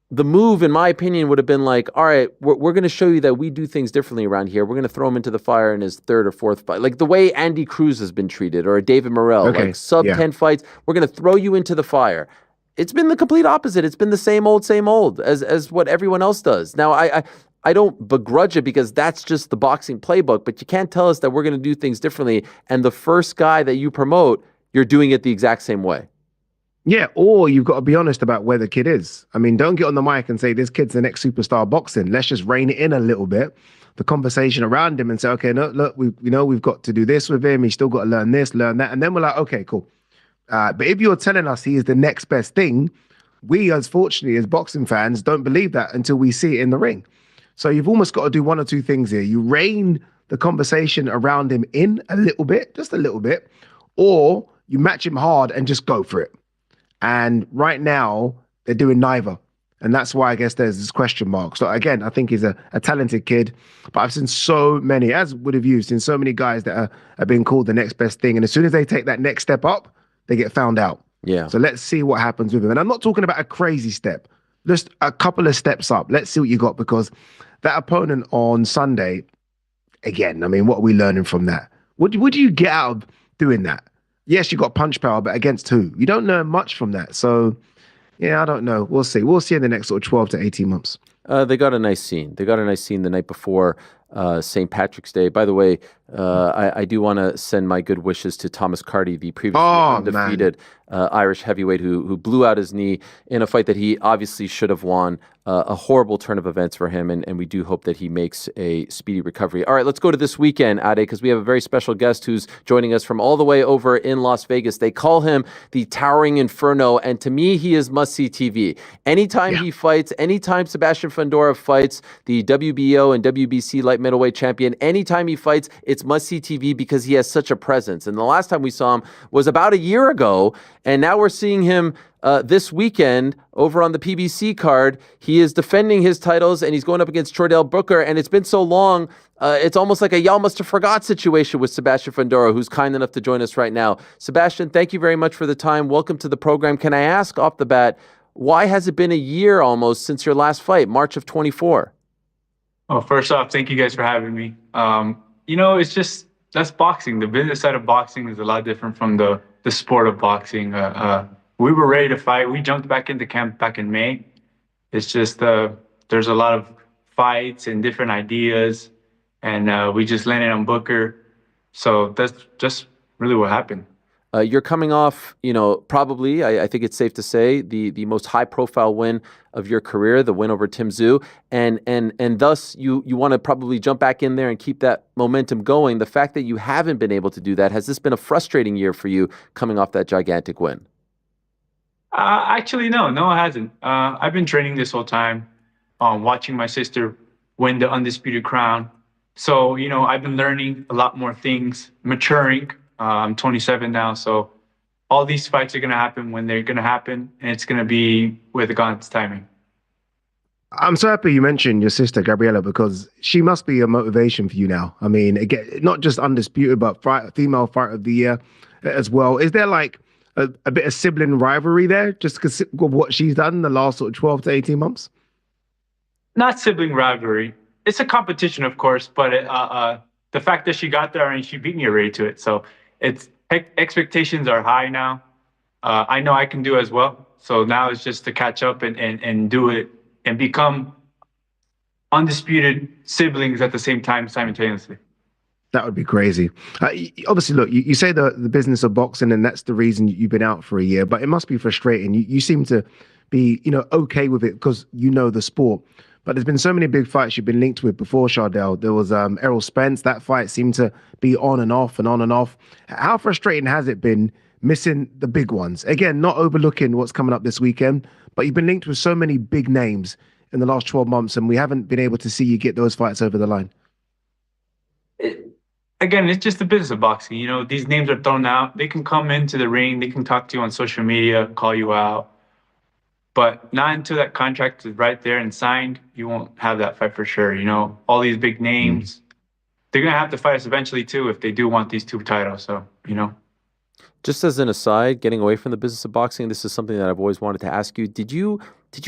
the move, in my opinion, would have been like, all right, we're going to show you that we do things differently around here. We're going to throw him into the fire in his 3rd or 4th fight. Like the way Andy Cruz has been treated, or David Morrell, like sub 10 fights. We're going to throw you into the fire. It's been the complete opposite. It's been the same old as what everyone else does. Now, I don't begrudge it because that's just the boxing playbook, but you can't tell us that we're going to do things differently. And the first guy that you promote, you're doing it the exact same way. Yeah, or you've got to be honest about where the kid is. I mean, don't get on the mic and say this kid's the next superstar boxing. Let's just rein it in a little bit, the conversation around him, and say, okay, no, look, we've got to do this with him. He's still got to learn this, learn that, and then we're like, okay, cool. But if you're telling us he is the next best thing, we, unfortunately, as boxing fans, don't believe that until we see it in the ring. So you've almost got to do one or two things here. You rein the conversation around him in a little bit, just a little bit, or you match him hard and just go for it. And right now, they're doing neither. And that's why I guess there's this question mark. So again, I think he's a talented kid, but I've seen so many, as would have used, seen so many guys that are being called the next best thing. And as soon as they take that next step up, they get found out. Yeah. So let's see what happens with him. And I'm not talking about a crazy step, just a couple of steps up. Let's see what you got, because that opponent on Sunday, again, I mean, what are we learning from that? What do you get out of doing that? Yes, you got punch power, but against who? You don't learn much from that. So, yeah, I don't know. We'll see. We'll see in the next sort of 12 to 18 months. They got a nice scene. They got a nice scene the night before St. Patrick's Day. By the way, I do want to send my good wishes to Thomas Carty, the previously undefeated Irish heavyweight who blew out his knee in a fight that he obviously should have won. A horrible turn of events for him, and we do hope that he makes a speedy recovery. All right, let's go to this weekend, Ade, because we have a very special guest who's joining us from all the way over in Las Vegas. They call him the Towering Inferno, and to me, he is must-see TV. Anytime he fights, anytime Sebastian Fundora fights, the WBO and WBC light middleweight champion, anytime he fights, it's must-see TV because he has such a presence. And the last time we saw him was about a year ago, and now we're seeing him this weekend over on the PBC card. He is defending his titles, and he's going up against Chordell Booker, and it's been so long, it's almost like a y'all must have forgot situation with Sebastian Fundora, who's kind enough to join us right now. Sebastian, thank you very much for the time. Welcome to the program. Can I ask off the bat, why has it been a year almost since your last fight, March of 24? Well, first off, thank you guys for having me. It's just, that's boxing. The business side of boxing is a lot different from the sport of boxing. We were ready to fight. We jumped back into camp back in May. It's just there's a lot of fights and different ideas, and we just landed on Booker. So that's just really what happened. You're coming off, probably, I think it's safe to say, the most high-profile win of your career, the win over Tim Tszyu, and thus you want to probably jump back in there and keep that momentum going. The fact that you haven't been able to do that, has this been a frustrating year for you coming off that gigantic win? Actually, no, it hasn't. I've been training this whole time, watching my sister win the undisputed crown. So, I've been learning a lot more things, maturing. I'm 27 now, so all these fights are going to happen when they're going to happen, and it's going to be with God's timing. I'm so happy you mentioned your sister, Gabriella, because she must be a motivation for you now. I mean, again, not just undisputed, but female fighter of the year as well. Is there like a bit of sibling rivalry there, just because of what she's done in the last sort of 12 to 18 months? Not sibling rivalry. It's a competition, of course, but the fact that she got there and she beat me already to it. So expectations are high now. I know I can do as well. So now it's just to catch up and do it and become undisputed siblings at the same time simultaneously. That would be crazy. Obviously, look, you say the business of boxing, and that's the reason you've been out for a year, but it must be frustrating. You seem to be, okay with it because you know the sport. But there's been so many big fights you've been linked with before, Chordell. There was Errol Spence. That fight seemed to be on and off and on and off. How frustrating has it been missing the big ones? Again, not overlooking what's coming up this weekend, but you've been linked with so many big names in the last 12 months, and we haven't been able to see you get those fights over the line. Again, it's just the business of boxing. These names are thrown out. They can come into the ring. They can talk to you on social media, call you out. But not until that contract is right there and signed, you won't have that fight for sure. All these big names, they're going to have to fight us eventually too if they do want these two titles. So, Just as an aside, getting away from the business of boxing, this is something that I've always wanted to ask you. Did you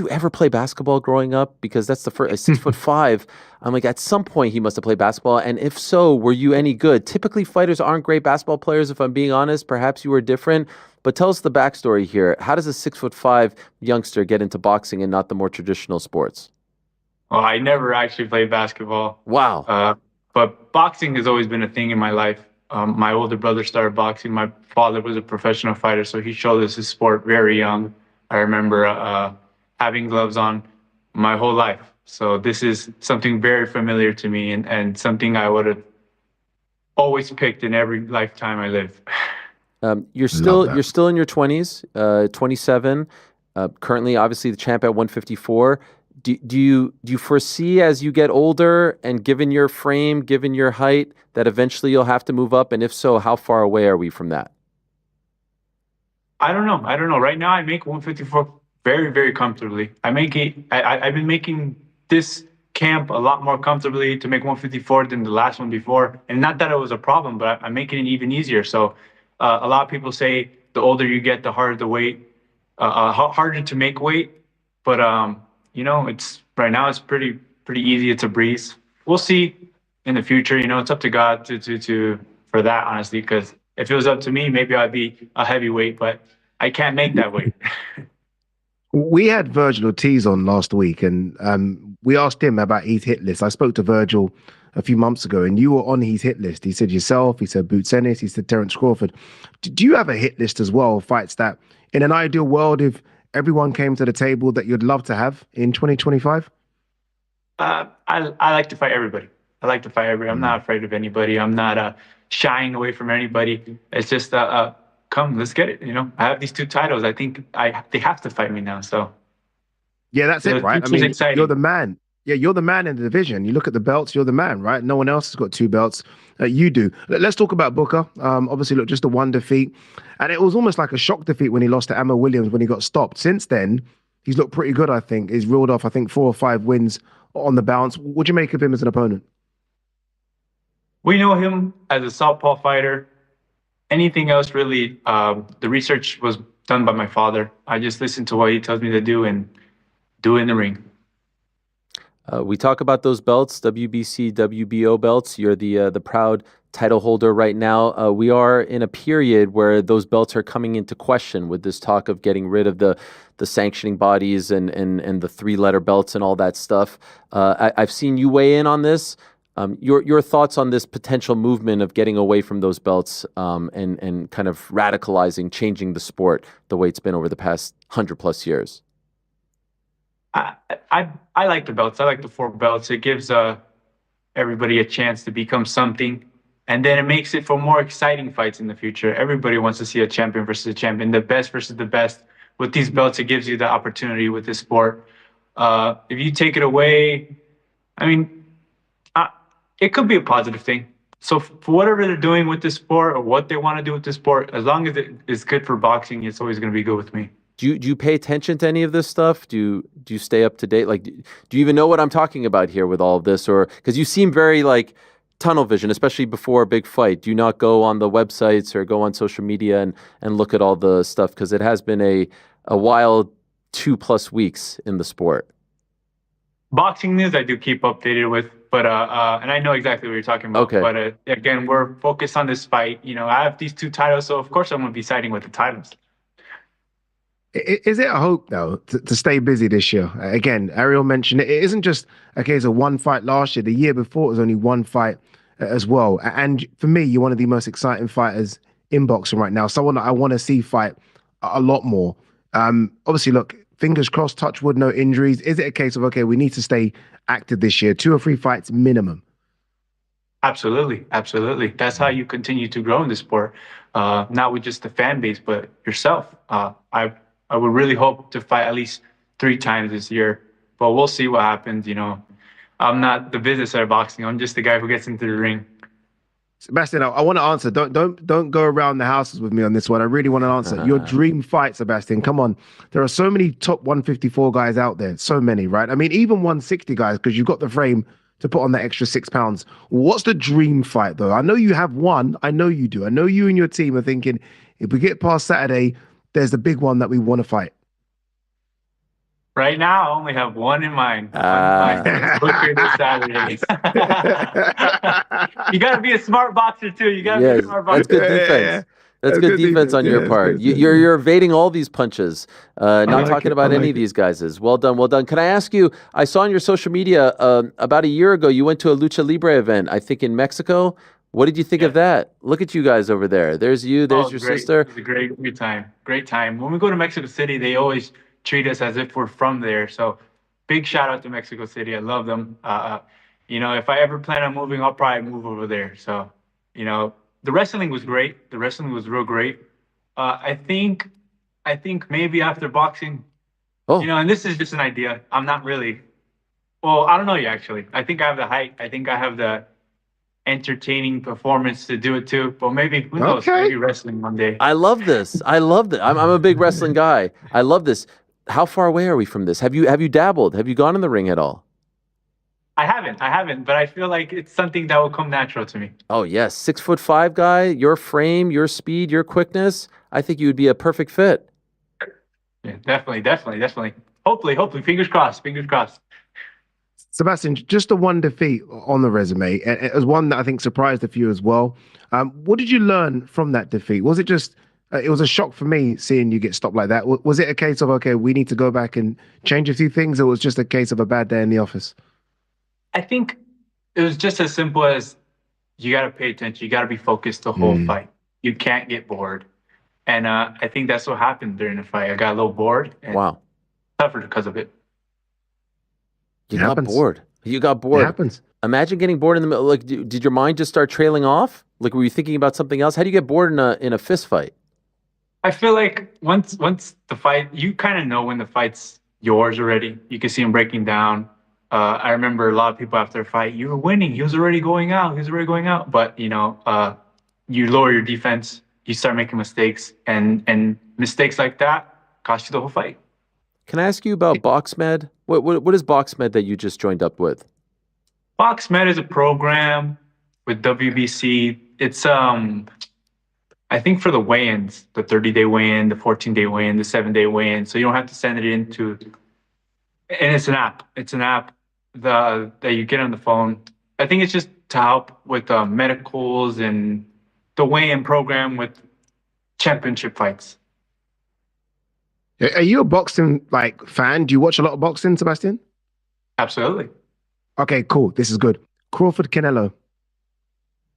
ever play basketball growing up? Because that's the first, 6'5". I'm like, at some point he must have played basketball. And if so, were you any good? Typically fighters aren't great basketball players, if I'm being honest. Perhaps you were different. But tell us the backstory here. How does a 6'5" youngster get into boxing and not the more traditional sports? Well, I never actually played basketball. Wow. But boxing has always been a thing in my life. My older brother started boxing. My father was a professional fighter, so he showed us his sport very young. I remember having gloves on my whole life. So this is something very familiar to me and something I would have always picked in every lifetime I live. You're still in your 20s, 27. Currently, obviously, the champ at 154. Do you foresee as you get older and given your frame, given your height, that eventually you'll have to move up? And if so, how far away are we from that? I don't know. Right now, I make 154 very, very comfortably. I've been making this camp a lot more comfortably to make 154 than the last one before. And not that it was a problem, but I'm making it even easier. So a lot of people say the older you get, the harder the weight, harder to make weight. But it's right now it's pretty easy. It's a breeze. We'll see in the future. It's up to God to for that, honestly, because if it was up to me, maybe I'd be a heavyweight, but I can't make that weight. We had Virgil Ortiz on last week, and we asked him about his hit list. I spoke to Virgil a few months ago, and you were on his hit list. He said yourself, he said Boots Ennis, he said Terence Crawford. Do you have a hit list as well, fights that, in an ideal world, if everyone came to the table, that you'd love to have in 2025? I like to fight everybody. I like to fight everybody. I'm not afraid of anybody. I'm not shying away from anybody. It's just come, let's get it. You know, I have these 2 titles. I think they have to fight me now. So yeah, that's it, right? I mean, you're the man. Yeah, you're the man in the division. You look at the belts, you're the man, right? No one else has got 2 belts. You do. Let's talk about Booker. Obviously, look, just a 1 defeat. And it was almost like a shock defeat when he lost to Ammo Williams when he got stopped. Since then, he's looked pretty good, I think. He's reeled off, I think, 4 or 5 wins on the bounce. What do you make of him as an opponent? We know him as a southpaw fighter. Anything else, really, the research was done by my father. I just listen to what he tells me to do and do it in the ring. We talk about those belts, WBC, WBO belts. You're the proud title holder right now. We are in a period where those belts are coming into question with this talk of getting rid of the sanctioning bodies and the 3-letter belts and all that stuff. I've seen you weigh in on this. Your thoughts on this potential movement of getting away from those belts and kind of radicalizing, changing the sport the way it's been over the past 100+ years? I like the belts. I like the 4 belts. It gives everybody a chance to become something. And then it makes it for more exciting fights in the future. Everybody wants to see a champion versus a champion, the best versus the best. With these belts, it gives you the opportunity with this sport. If you take it away, I mean, it could be a positive thing. So for whatever they're doing with this sport or what they want to do with this sport, as long as it is good for boxing, it's always going to be good with me. Do you pay attention to any of this stuff? Do you stay up to date? Like, do you even know what I'm talking about here with all of this? Or because you seem very like tunnel vision, especially before a big fight. Do you not go on the websites or go on social media and look at all the stuff? Because it has been a wild 2+ weeks in the sport. Boxing news I do keep updated with, but and I know exactly what you're talking about. Okay. But again, we're focused on this fight. You know, I have these 2 titles, so of course I'm going to be siding with the titles. Is it a hope, though, to stay busy this year? Again, Ariel mentioned it isn't just a case of 1 fight last year. The year before, it was only 1 fight as well. And for me, you're one of the most exciting fighters in boxing right now. Someone that I want to see fight a lot more. Obviously, look, fingers crossed, touch wood, no injuries. Is it a case of, okay, we need to stay active this year, 2 or 3 fights minimum? Absolutely. Absolutely. That's how you continue to grow in the sport. Not with just the fan base, but yourself. I would really hope to fight at least 3 times this year, but we'll see what happens. You know, I'm not the business side of boxing. I'm just the guy who gets into the ring. Sebastian, I want to answer. Don't go around the houses with me on this one. I really want to answer. Your dream fight, Sebastian. Come on. There are so many top 154 guys out there. So many, right? I mean, even 160 guys, because you've got the frame to put on that extra 6 pounds. What's the dream fight, though? I know you have one. I know you do. I know you and your team are thinking, if we get past Saturday, there's the big one that we want to fight. Right now, I only have one in mind. Booker this Saturday. You got to be a smart boxer, too. You got to be a smart boxer. That's good defense. That's good defense on your part. You're evading all these punches, not talking about any of these guys. Well done, well done. Can I ask you, I saw on your social media about a year ago, you went to a Lucha Libre event, I think in Mexico. What did you think of that? Look at you guys over there. There's you, there's your sister. It was a great time. Great time. When we go to Mexico City, they always treat us as if we're from there. So big shout out to Mexico City. I love them. You know, if I ever plan on moving, I'll probably move over there. So, you know, the wrestling was great. The wrestling was real great. I think maybe after boxing, you know, and this is just an idea. I'm not really, well, I don't know you actually. I think I have the height. I think I have the entertaining performance to do it too, but maybe who knows? Maybe wrestling one day. I love this. I love that. I'm a big wrestling guy. I love this. How far away are we from this? Have you dabbled? Have you gone in the ring at all? I haven't, but I feel like it's something that will come natural to me. Oh yes, 6'5" guy, your frame, your speed, your quickness. I think you would be a perfect fit. Yeah, definitely. Hopefully, fingers crossed. Sebastian, just the one defeat on the resume, and it was one that I think surprised a few as well. What did you learn from that defeat? Was it just it was a shock for me seeing you get stopped like that. Was it a case of, okay, we need to go back and change a few things, or was it just a case of a bad day in the office? I think it was just as simple as you got to pay attention. You got to be focused the whole fight. You can't get bored. And I think that's what happened during the fight. I got a little bored and suffered because of it. You got bored. You got bored. It happens. Imagine getting bored in the middle. Like, did your mind just start trailing off? Like, were you thinking about something else? How do you get bored in a fist fight? I feel like once the fight, you kind of know when the fight's yours already. You can see him breaking down. I remember a lot of people after a fight, you were winning. He was already going out. He was already going out. But, you know, you lower your defense. You start making mistakes. And mistakes like that cost you the whole fight. Can I ask you about BoxMed? What is BoxMed that you just joined up with? BoxMed is a program with WBC. It's, I think for the weigh-ins, the 30-day weigh-in, the 14-day weigh-in, the 7-day weigh-in. So you don't have to send it into, and it's an app. It's an app that you get on the phone. I think it's just to help with medicals and the weigh-in program with championship fights. Are you a boxing fan? Do you watch a lot of boxing, Sebastian? Absolutely. Okay, cool. This is good. Crawford, Canelo.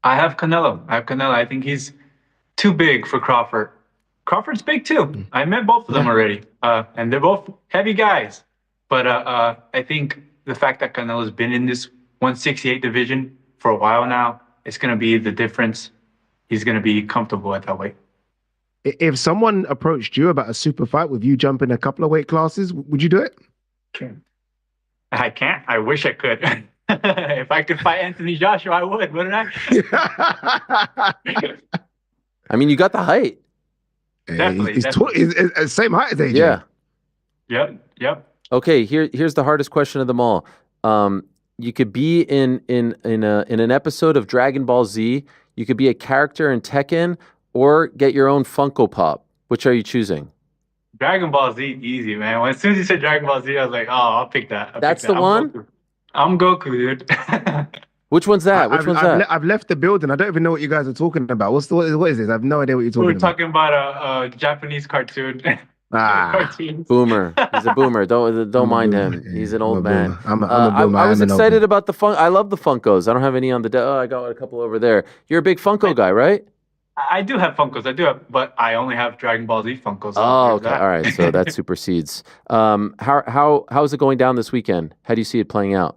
I have Canelo. I think he's too big for Crawford. Crawford's big too. I met both of them already, and they're both heavy guys. But I think the fact that Canelo's been in this 168 division for a while now, it's going to be the difference. He's going to be comfortable at that weight. If someone approached you about a super fight with you jumping a couple of weight classes, would you do it? I can't. I wish I could. If I could fight Anthony Joshua, I would, wouldn't I? I mean, you got the height. Definitely. He's same height as AJ. Yeah. Yep. Okay, here's the hardest question of them all. You could be in an episode of Dragon Ball Z. You could be a character in Tekken, or get your own Funko Pop. Which are you choosing? Dragon Ball Z, easy, man. As soon as you said Dragon Ball Z, I was like, oh, I'll pick that. That's the one? I'm Goku, dude. Which one's that? I've left the building. I don't even know what you guys are talking about. What is this? I have no idea what you're talking about. We're talking about a Japanese cartoon. Boomer. He's a boomer. Don't mind him. He's an old man. I'm a boomer. I was excited about the fun. I love the Funkos. I don't have any on the. I got a couple over there. You're a big Funko guy, right? I do have Funkos. But I only have Dragon Ball Z Funkos. Oh, okay. All right. So that supersedes. How is it going down this weekend? How do you see it playing out?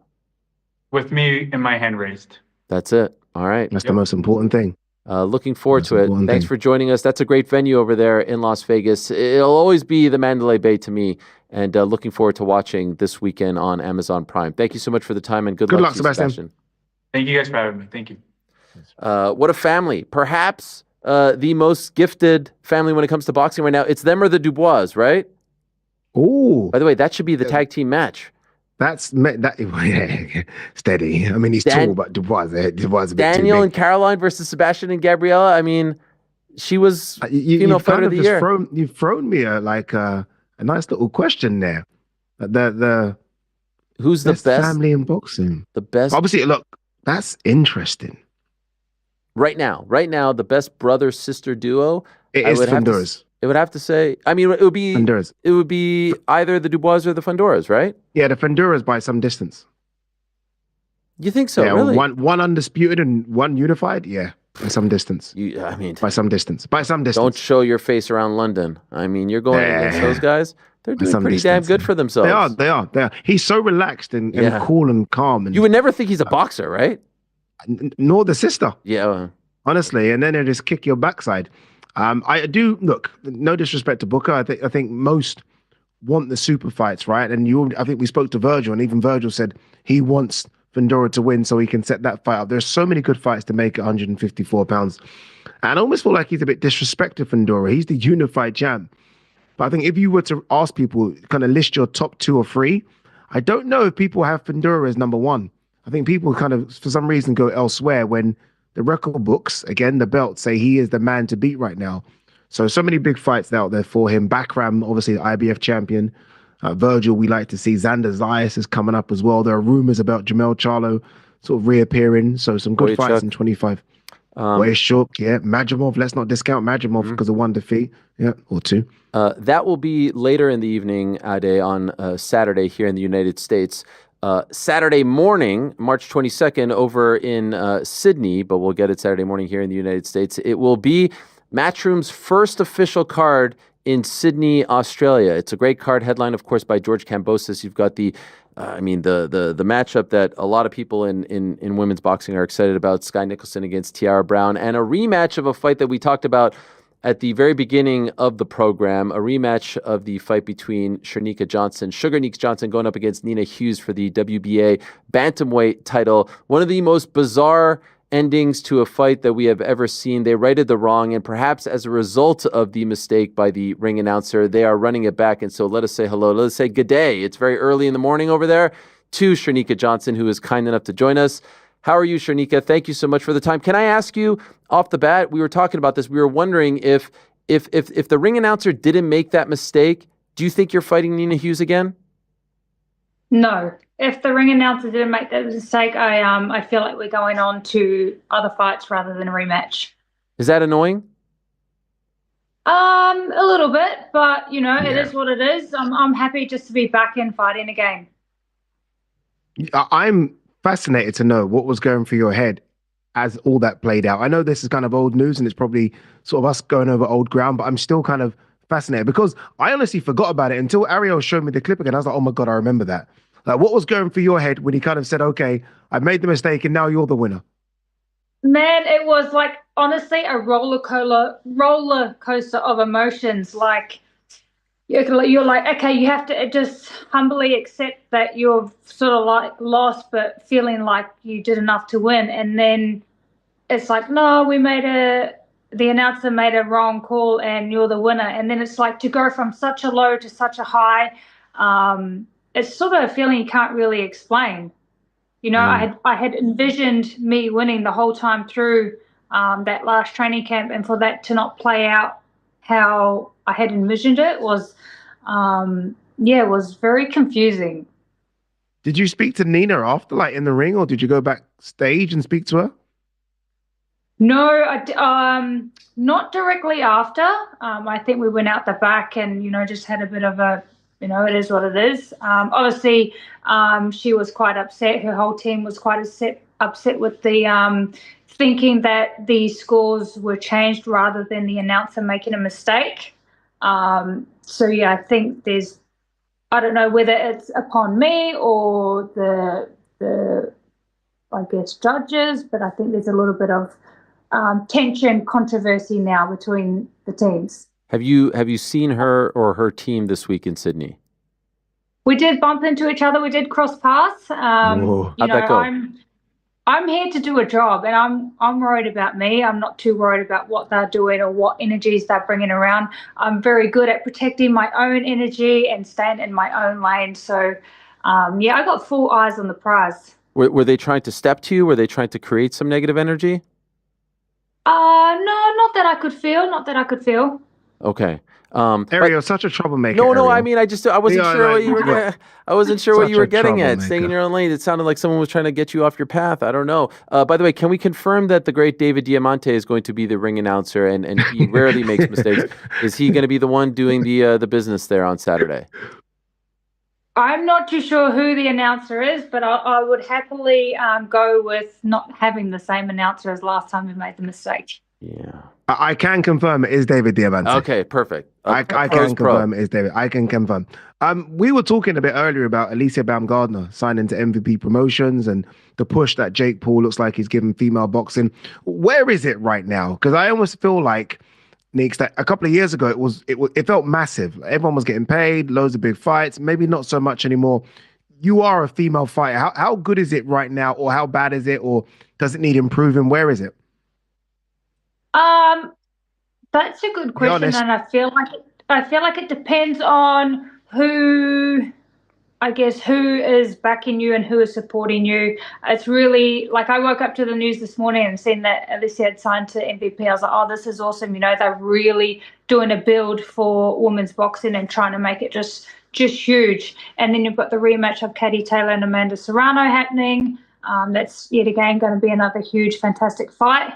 With me and my hand raised. That's it. All right. That's the most important thing. Looking forward to it. Thanks for joining us. That's a great venue over there in Las Vegas. It'll always be the Mandalay Bay to me. And looking forward to watching this weekend on Amazon Prime. Thank you so much for the time, and good luck to you, Sebastian. Thank you guys for having me. Thank you. What a family. Perhaps the most gifted family when it comes to boxing right now. It's them or the Dubois, right? Oh. By the way, that should be the tag team match. Steady. I mean, he's tall, but Dubois is a bit Daniel too big. and Caroline versus Sebastian and Gabriella. I mean, she was female fighter of the year. You've thrown me a nice little question there. Who's the best family in boxing? The best. Obviously, look, that's interesting. Right now, the best brother-sister duo. It is Funduras. It would have to say. I mean, it would be Funduras. It would be either the Dubois or the Funduras, right? Yeah, the Funduras by some distance. You think so? Yeah, really? One undisputed and one unified. Yeah, by some distance. By some distance. Don't show your face around London. I mean, you're going against those guys. They're doing pretty damn good for themselves. They are. He's so relaxed and cool and calm. And you would never think he's a boxer, right? Nor the sister. Yeah. Honestly, and then they just kick your backside. I do look. No disrespect to Booker. I think most want the super fights, right? And I think we spoke to Virgil, and even Virgil said he wants Fundora to win so he can set that fight up. There's so many good fights to make at 154 pounds, and I almost feel like he's a bit disrespected Fundora. He's the unified champ, but I think if you were to ask people, kind of list your top 2 or 3, I don't know if people have Fundora as number 1. I think people kind of, for some reason, go elsewhere when the record books, again, the belt, say he is the man to beat right now. So many big fights out there for him. Bakram, obviously, the IBF champion. Virgil, we like to see. Xander Zayas is coming up as well. There are rumors about Jamel Charlo sort of reappearing. So some good fights in 25. Shook, yeah. Madrimov, let's not discount Madrimov because of one defeat, yeah, or two. That will be later in the evening, Ade, on Saturday here in the United States. Saturday morning, March 22nd, over in Sydney, but we'll get it Saturday morning here in the United States. It will be Matchroom's first official card in Sydney, Australia. It's a great card, headlined, of course, by George Kambosos. You've got the matchup that a lot of people in women's boxing are excited about, Sky Nicholson against Tiara Brown, and a rematch of a fight that we talked about at the very beginning of the program, a rematch of the fight between Shernika Johnson, Sugar Neeks Johnson, going up against Nina Hughes for the WBA bantamweight title. One of the most bizarre endings to a fight that we have ever seen. They righted the wrong, and perhaps as a result of the mistake by the ring announcer, they are running it back. And so let us say hello. Let us say good day. It's very early in the morning over there to Shernika Johnson, who is kind enough to join us. How are you, Shernika? Thank you so much for the time. Can I ask you off the bat, we were talking about this, we were wondering if the ring announcer didn't make that mistake, do you think you're fighting Nina Hughes again? No. If the ring announcer didn't make that mistake, I feel like we're going on to other fights rather than a rematch. Is that annoying? A little bit, but it is what it is. I'm happy just to be back in fighting again. I'm fascinated to know what was going through your head as all that played out. I know this is kind of old news and it's probably sort of us going over old ground, but I'm still kind of fascinated because I honestly forgot about it until Ariel showed me the clip again. I was like, oh my God, I remember that. Like, what was going through your head when he kind of said, okay, I made the mistake and now you're the winner? Man, it was like, honestly, a roller coaster of emotions. Like, you're like, okay, you have to just humbly accept that you're sort of like lost, but feeling like you did enough to win. And then it's like, no, the announcer made a wrong call and you're the winner. And then it's like to go from such a low to such a high. It's sort of a feeling you can't really explain. I had envisioned me winning the whole time through that last training camp, and for that to not play out how I had envisioned it was, it was very confusing. Did you speak to Nina after, like in the ring, or did you go backstage and speak to her? No, not directly after. I think we went out the back and, just had a bit of a, it is what it is. Obviously, she was quite upset. Her whole team was quite upset with the thinking that the scores were changed rather than the announcer making a mistake. I think I don't know whether it's upon me or the I guess judges, but I think there's a little bit of tension, controversy now between the teams. Have you seen her or her team this week in Sydney? We did bump into each other. We did cross paths. How'd that go? I'm here to do a job, and I'm worried about me. I'm not too worried about what they're doing or what energies they're bringing around. I'm very good at protecting my own energy and staying in my own lane. So, I got full eyes on the prize. Were they trying to step to you? Were they trying to create some negative energy? No, not that I could feel. Okay. Ariel, such a troublemaker. No, Ariel. I mean, I wasn't sure what you were. I wasn't sure what you were getting at. Staying in your own lane. It sounded like someone was trying to get you off your path. I don't know. By the way, can we confirm that the great David Diamante is going to be the ring announcer, and he rarely makes mistakes? Is he going to be the one doing the business there on Saturday? I'm not too sure who the announcer is, but I would happily go with not having the same announcer as last time we made the mistake. Yeah. I can confirm it is David Diamante. Okay, perfect. I can confirm it is David. I can confirm. We were talking a bit earlier about Alicia Baumgardner signing to MVP Promotions and the push that Jake Paul looks like he's giving female boxing. Where is it right now? Because I almost feel like, Neeks, that a couple of years ago it felt massive. Everyone was getting paid, loads of big fights. Maybe not so much anymore. You are a female fighter. How good is it right now, or how bad is it, or does it need improving? Where is it? That's a good question, and I feel like it depends on who is backing you and who is supporting you. It's really like I woke up to the news this morning and seen that Alicia had signed to MVP. I was like, oh, this is awesome. They're really doing a build for women's boxing and trying to make it just huge. And then you've got the rematch of Katie Taylor and Amanda Serrano happening. That's yet again going to be another huge, fantastic fight.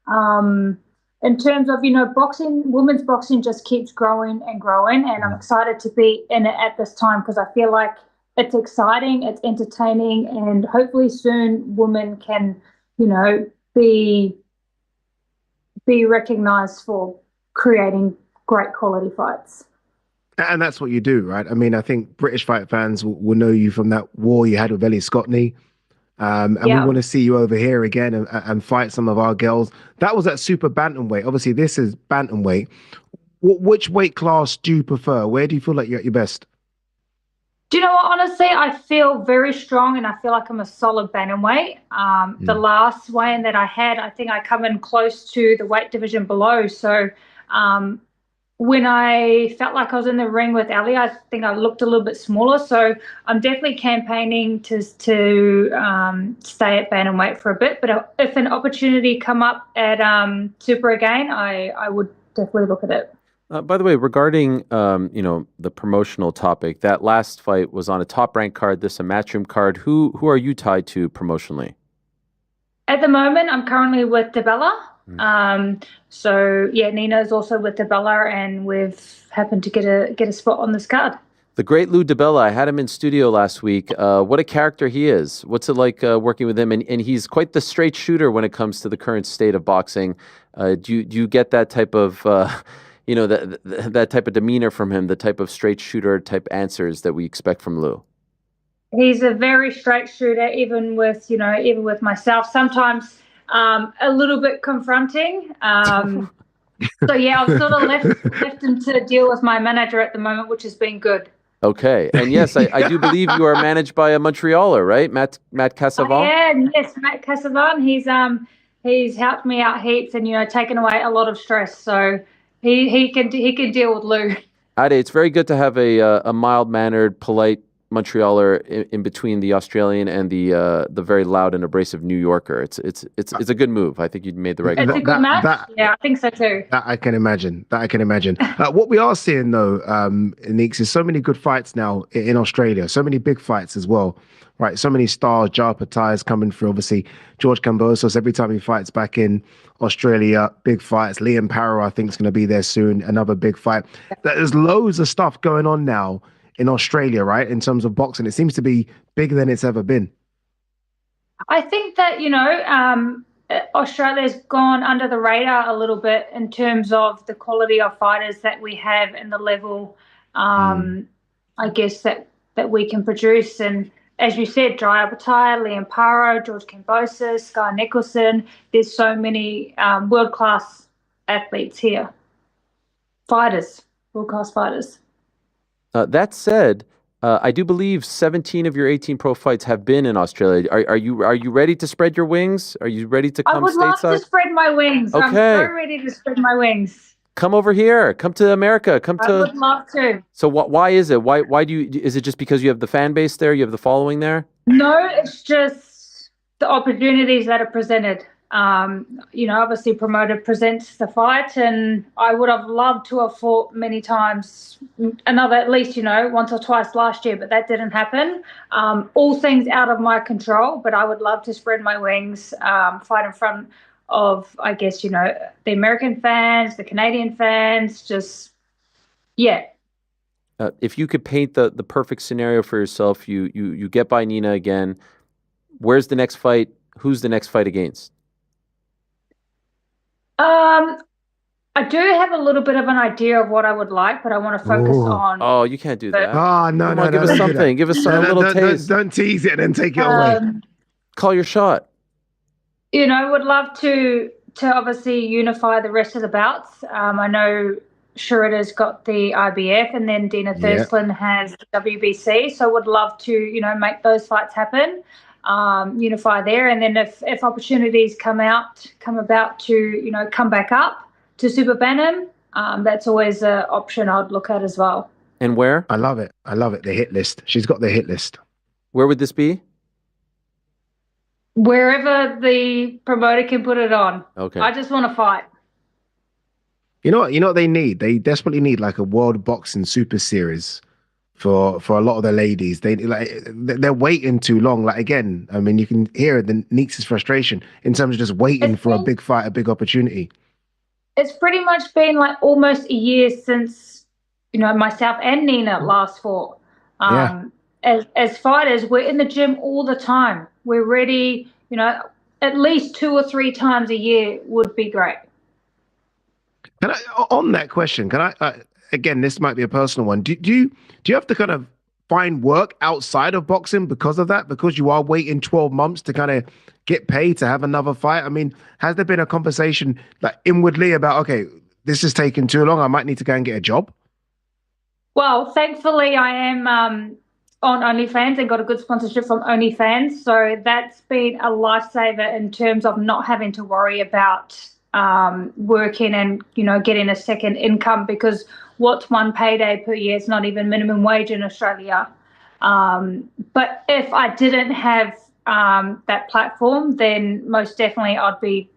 In terms of, boxing, women's boxing just keeps growing and growing, and I'm excited to be in it at this time because I feel like it's exciting, it's entertaining, and hopefully soon women can, be recognized for creating great quality fights. And that's what you do, right? I mean, I think British fight fans will know you from that war you had with Ellie Scottney. And we want to see you over here again and fight some of our girls. That was at super bantamweight. Obviously, this is bantamweight. Which weight class do you prefer? Where do you feel like you're at your best? Do you know what? Honestly, I feel very strong and I feel like I'm a solid bantamweight. The last weigh-in that I had, I think I come in close to the weight division below. So when I felt like I was in the ring with Ali, I think I looked a little bit smaller. So I'm definitely campaigning to stay at bantamweight for a bit. But if an opportunity come up at super again, I would definitely look at it. By the way, regarding the promotional topic, that last fight was on a top-ranked card. This a Matchroom card. Who are you tied to promotionally? At the moment, I'm currently with DeBella. So yeah, Nina's also with DeBella, and we've happened to get a spot on this card. The great Lou DeBella. I had him in studio last week. What a character he is. What's it like working with him? And he's quite the straight shooter when it comes to the current state of boxing. Do you get that type of that type of demeanor from him, the type of straight shooter type answers that we expect from Lou? He's a very straight shooter, even with myself. Sometimes a little bit confronting. So yeah, I've sort of left him to deal with my manager at the moment, which has been good. Okay, and yes, I do believe you are managed by a Montrealer, right, Matt Cassavan? Yeah, yes, Matt Cassavan. He's helped me out heaps and taken away a lot of stress. So he can deal with Lou. Ade, it's very good to have a mild-mannered, polite Montrealer in between the Australian and the very loud and abrasive New Yorker. It's a good move. I think you made the right call. It's a good match. Yeah, I think so too. That I can imagine. What we are seeing though, Neeks, is so many good fights now in Australia. So many big fights as well. Right, so many stars, Jar Patai's coming through. Obviously, George Kambosos, every time he fights back in Australia, big fights. Liam Parrow, I think, is going to be there soon. Another big fight. There's loads of stuff going on now in Australia, right, in terms of boxing. It seems to be bigger than it's ever been. I think that, Australia's gone under the radar a little bit in terms of the quality of fighters that we have and the level, I guess, that we can produce. And as you said, Jaya Patai, Liam Parrow, George Kambosos, Guy Nicholson, there's so many world-class athletes here. World-class fighters. That said, I do believe 17 of your 18 pro fights have been in Australia. Are you ready to spread your wings? Are you ready to come stateside? I would love to spread my wings. Okay. I'm so ready to spread my wings. Come over here. Come to America. I would love to. So why is it? Why do you? Is it just because you have the fan base there? You have the following there? No, it's just the opportunities that are presented. Obviously promoter presents the fight, and I would have loved to have fought many times, at least once or twice last year, but that didn't happen. All things out of my control, but I would love to spread my wings, fight in front of, I guess, the American fans, the Canadian fans, just, yeah. If you could paint the perfect scenario for yourself, you get by Nina again. Where's the next fight? Who's the next fight against? I do have a little bit of an idea of what I would like, but I want to focus on. Oh, you can't do that. Oh, no, Come on, give us something. Give us a little taste. Don't tease it and then take it away. Call your shot. Would love to obviously unify the rest of the bouts. I know Sharita's got the IBF, and then Dina Thursland has the WBC. So would love to, make those fights happen, unify there. And then if opportunities come about to, come back up to Super Bantam, that's always an option I'd look at as well. And where? I love it. The hit list. She's got the hit list. Where would this be? Wherever the promoter can put it on. Okay. I just want to fight. You know what they need? They desperately need like a World Boxing Super Series for a lot of the ladies. They're waiting too long. Like, again, I mean, you can hear the Neeks' frustration in terms of just waiting for a big fight, a big opportunity. It's pretty much been like almost a year since, myself and Nina last fought. As fighters, we're in the gym all the time. We're ready, at least 2 or 3 times a year would be great. On that question, can I again, this might be a personal one. Do you have to kind of find work outside of boxing because of that? Because you are waiting 12 months to kind of get paid to have another fight? I mean, has there been a conversation like inwardly about, okay, this is taking too long, I might need to go and get a job? Well, thankfully I am on OnlyFans and got a good sponsorship from OnlyFans. So that's been a lifesaver in terms of not having to worry about working and, getting a second income, because what's one payday per year? It's not even minimum wage in Australia. But if I didn't have that platform, then most definitely I'd be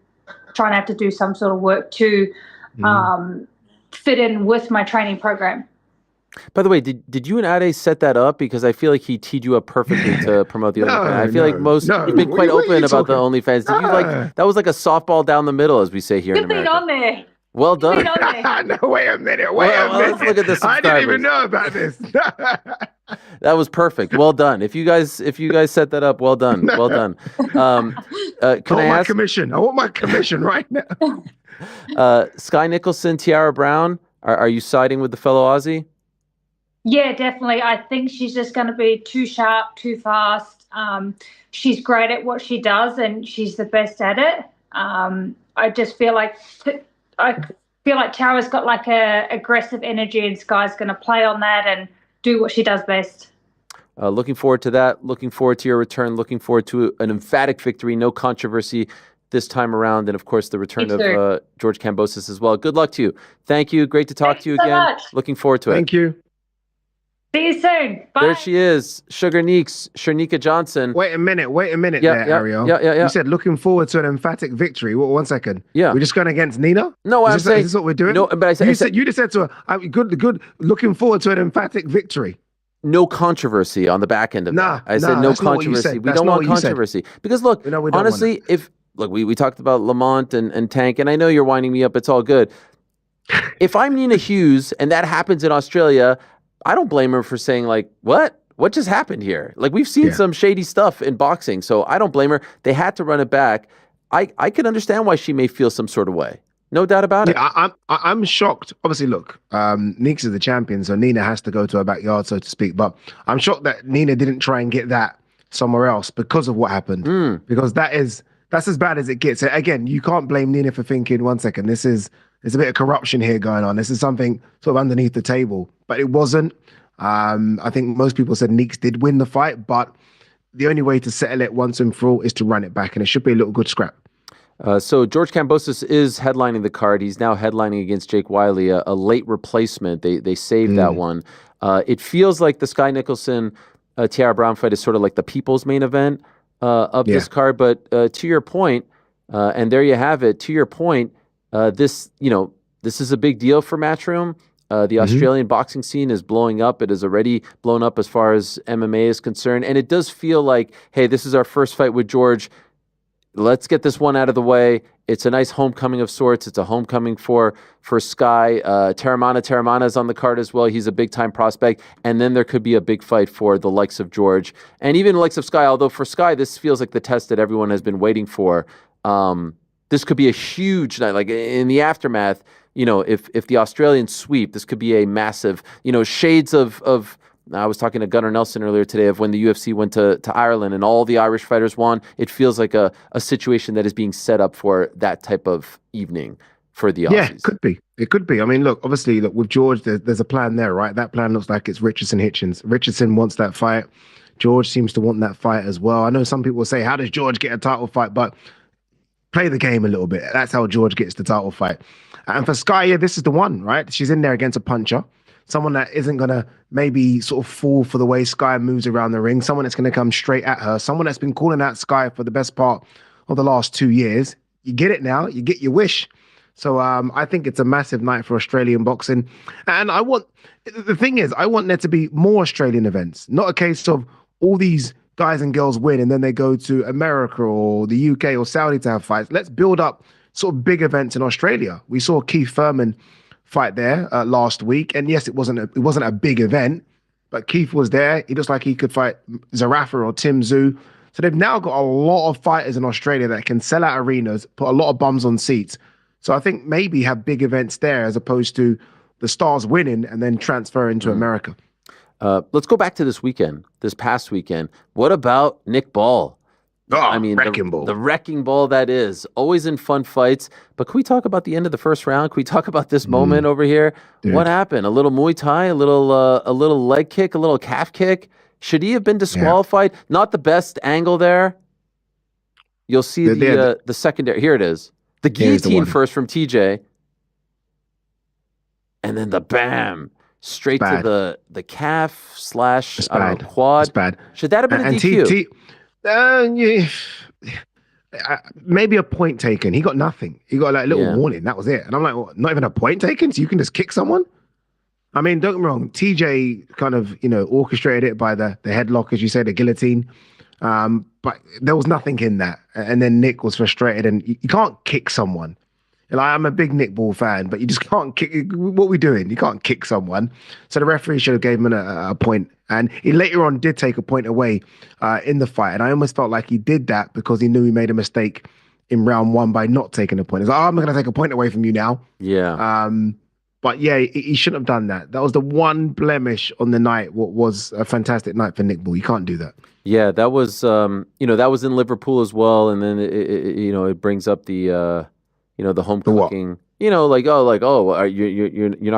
trying to have to do some sort of work to fit in with my training program. By the way, did you and Ade set that up? Because I feel like he teed you up perfectly to promote the OnlyFans. I feel like you've been quite open about the OnlyFans. Did you that was like a softball down the middle, as we say here in America. You've been on there. Well done. No, wait a minute. Let's look at the subscribers. I didn't even know about this. That was perfect. Well done. If you guys set that up, well done. Well done. I want my commission right now. Sky Nicholson, Tiara Brown. Are you siding with the fellow Aussie? Yeah, definitely. I think she's just going to be too sharp, too fast. She's great at what she does, and she's the best at it. I just feel like Tara's got like a aggressive energy, and Sky's going to play on that and do what she does best. Looking forward to that. Looking forward to your return. Looking forward to an emphatic victory. No controversy this time around. And, of course, the return of George Kambosos as well. Good luck to you. Thank you. Great to talk to you again. Much. Looking forward to it. Thank you. See you soon. Bye. There she is, Sugar Neeks, Shernika Johnson. Wait a minute there, Ariel. Yeah. You said looking forward to an emphatic victory. One second. Yeah. We're just going against Nina? No, is this what we're doing? No, but you just said to her, good, looking forward to an emphatic victory. No controversy on the back end of that. I said no controversy. We don't want controversy. Because look, honestly, we talked about Lamont and Tank, and I know you're winding me up. It's all good. If I'm Nina Hughes and that happens in Australia, I don't blame her for saying, like, what just happened here? Like, we've seen some shady stuff in boxing, so I don't blame her. They had to run it back. I can understand why she may feel some sort of way. No doubt about it. I'm shocked. Obviously, look, Neeks is the champion, so Nina has to go to her backyard, so to speak. But I'm shocked that Nina didn't try and get that somewhere else because of what happened. Because that's as bad as it gets. Again, you can't blame Nina for thinking, one second, there's a bit of corruption here going on. This is something sort of underneath the table. But it wasn't. I think most people said Neeks did win the fight, but the only way to settle it once and for all is to run it back, and it should be a little good scrap. So George Kambosos is headlining the card. He's now headlining against Jake Wiley, a late replacement. They saved that one. It feels like the Sky Nicholson Tiara Brown fight is sort of like the people's main event of this card. But to your point, and there you have it. To your point, this is a big deal for Matchroom. The Australian boxing scene is blowing up. It has already blown up as far as MMA is concerned. And it does feel like, hey, this is our first fight with George. Let's get this one out of the way. It's a nice homecoming of sorts. It's a homecoming for Sky. Taramana is on the card as well. He's a big-time prospect. And then there could be a big fight for the likes of George. And even the likes of Sky, although for Sky, this feels like the test that everyone has been waiting for. This could be a huge night. Like in the aftermath, if the Australians sweep, this could be a massive, shades of I was talking to Gunnar Nelson earlier today of when the UFC went to Ireland and all the Irish fighters won. It feels like a situation that is being set up for that type of evening for the Aussies. Yeah, it could be. I mean, look, obviously, with George, there's a plan there, right? That plan looks like it's Richardson-Hitchens. Richardson wants that fight. George seems to want that fight as well. I know some people say, how does George get a title fight? But play the game a little bit. That's how George gets the title fight. And for Sky, this is the one, right? She's in there against a puncher. Someone that isn't going to maybe sort of fall for the way Sky moves around the ring. Someone that's going to come straight at her. Someone that's been calling out Sky for the best part of the last 2 years. You get it now. You get your wish. So I think it's a massive night for Australian boxing. And the thing is, I want there to be more Australian events, not a case of all these guys and girls win and then they go to America or the UK or Saudi to have fights. Let's build up sort of big events in Australia. We saw Keith Thurman fight there last week. And yes, it wasn't a big event, but Keith was there. He looks like he could fight Zarafa or Tim Tszyu. So they've now got a lot of fighters in Australia that can sell out arenas, put a lot of bums on seats. So I think maybe have big events there as opposed to the stars winning and then transferring to America. Let's go back to this past weekend. What about Nick Ball? Oh, I mean, wrecking ball. The wrecking ball that is. Always in fun fights. But can we talk about the end of the first round? Can we talk about this moment over here? Dude. What happened? A little Muay Thai, a little leg kick, a little calf kick. Should he have been disqualified? Yeah. Not the best angle there. You'll see the secondary. Here it is. The guillotine first from TJ. And then the bam. Straight to the calf / I don't know, quad. It's bad. Should that have been a DQ? Maybe a point taken. He got nothing. He got like a little warning. That was it. And I'm like, what, not even a point taken? So you can just kick someone? I mean, don't get me wrong. TJ kind of, orchestrated it by the headlock, as you say, the guillotine. But there was nothing in that. And then Nick was frustrated, and you can't kick someone. And I'm a big Nick Ball fan, but you just can't kick. What are we doing? You can't kick someone. So the referee should have gave him a point. And he later on did take a point away in the fight. And I almost felt like he did that because he knew he made a mistake in round 1 by not taking a point. He's like, I'm going to take a point away from you now. Yeah. But yeah, he shouldn't have done that. That was the one blemish on the night. What was a fantastic night for Nick Ball. You can't do that. Yeah, that was, that was in Liverpool as well. And then, it brings up the home cooking, you're not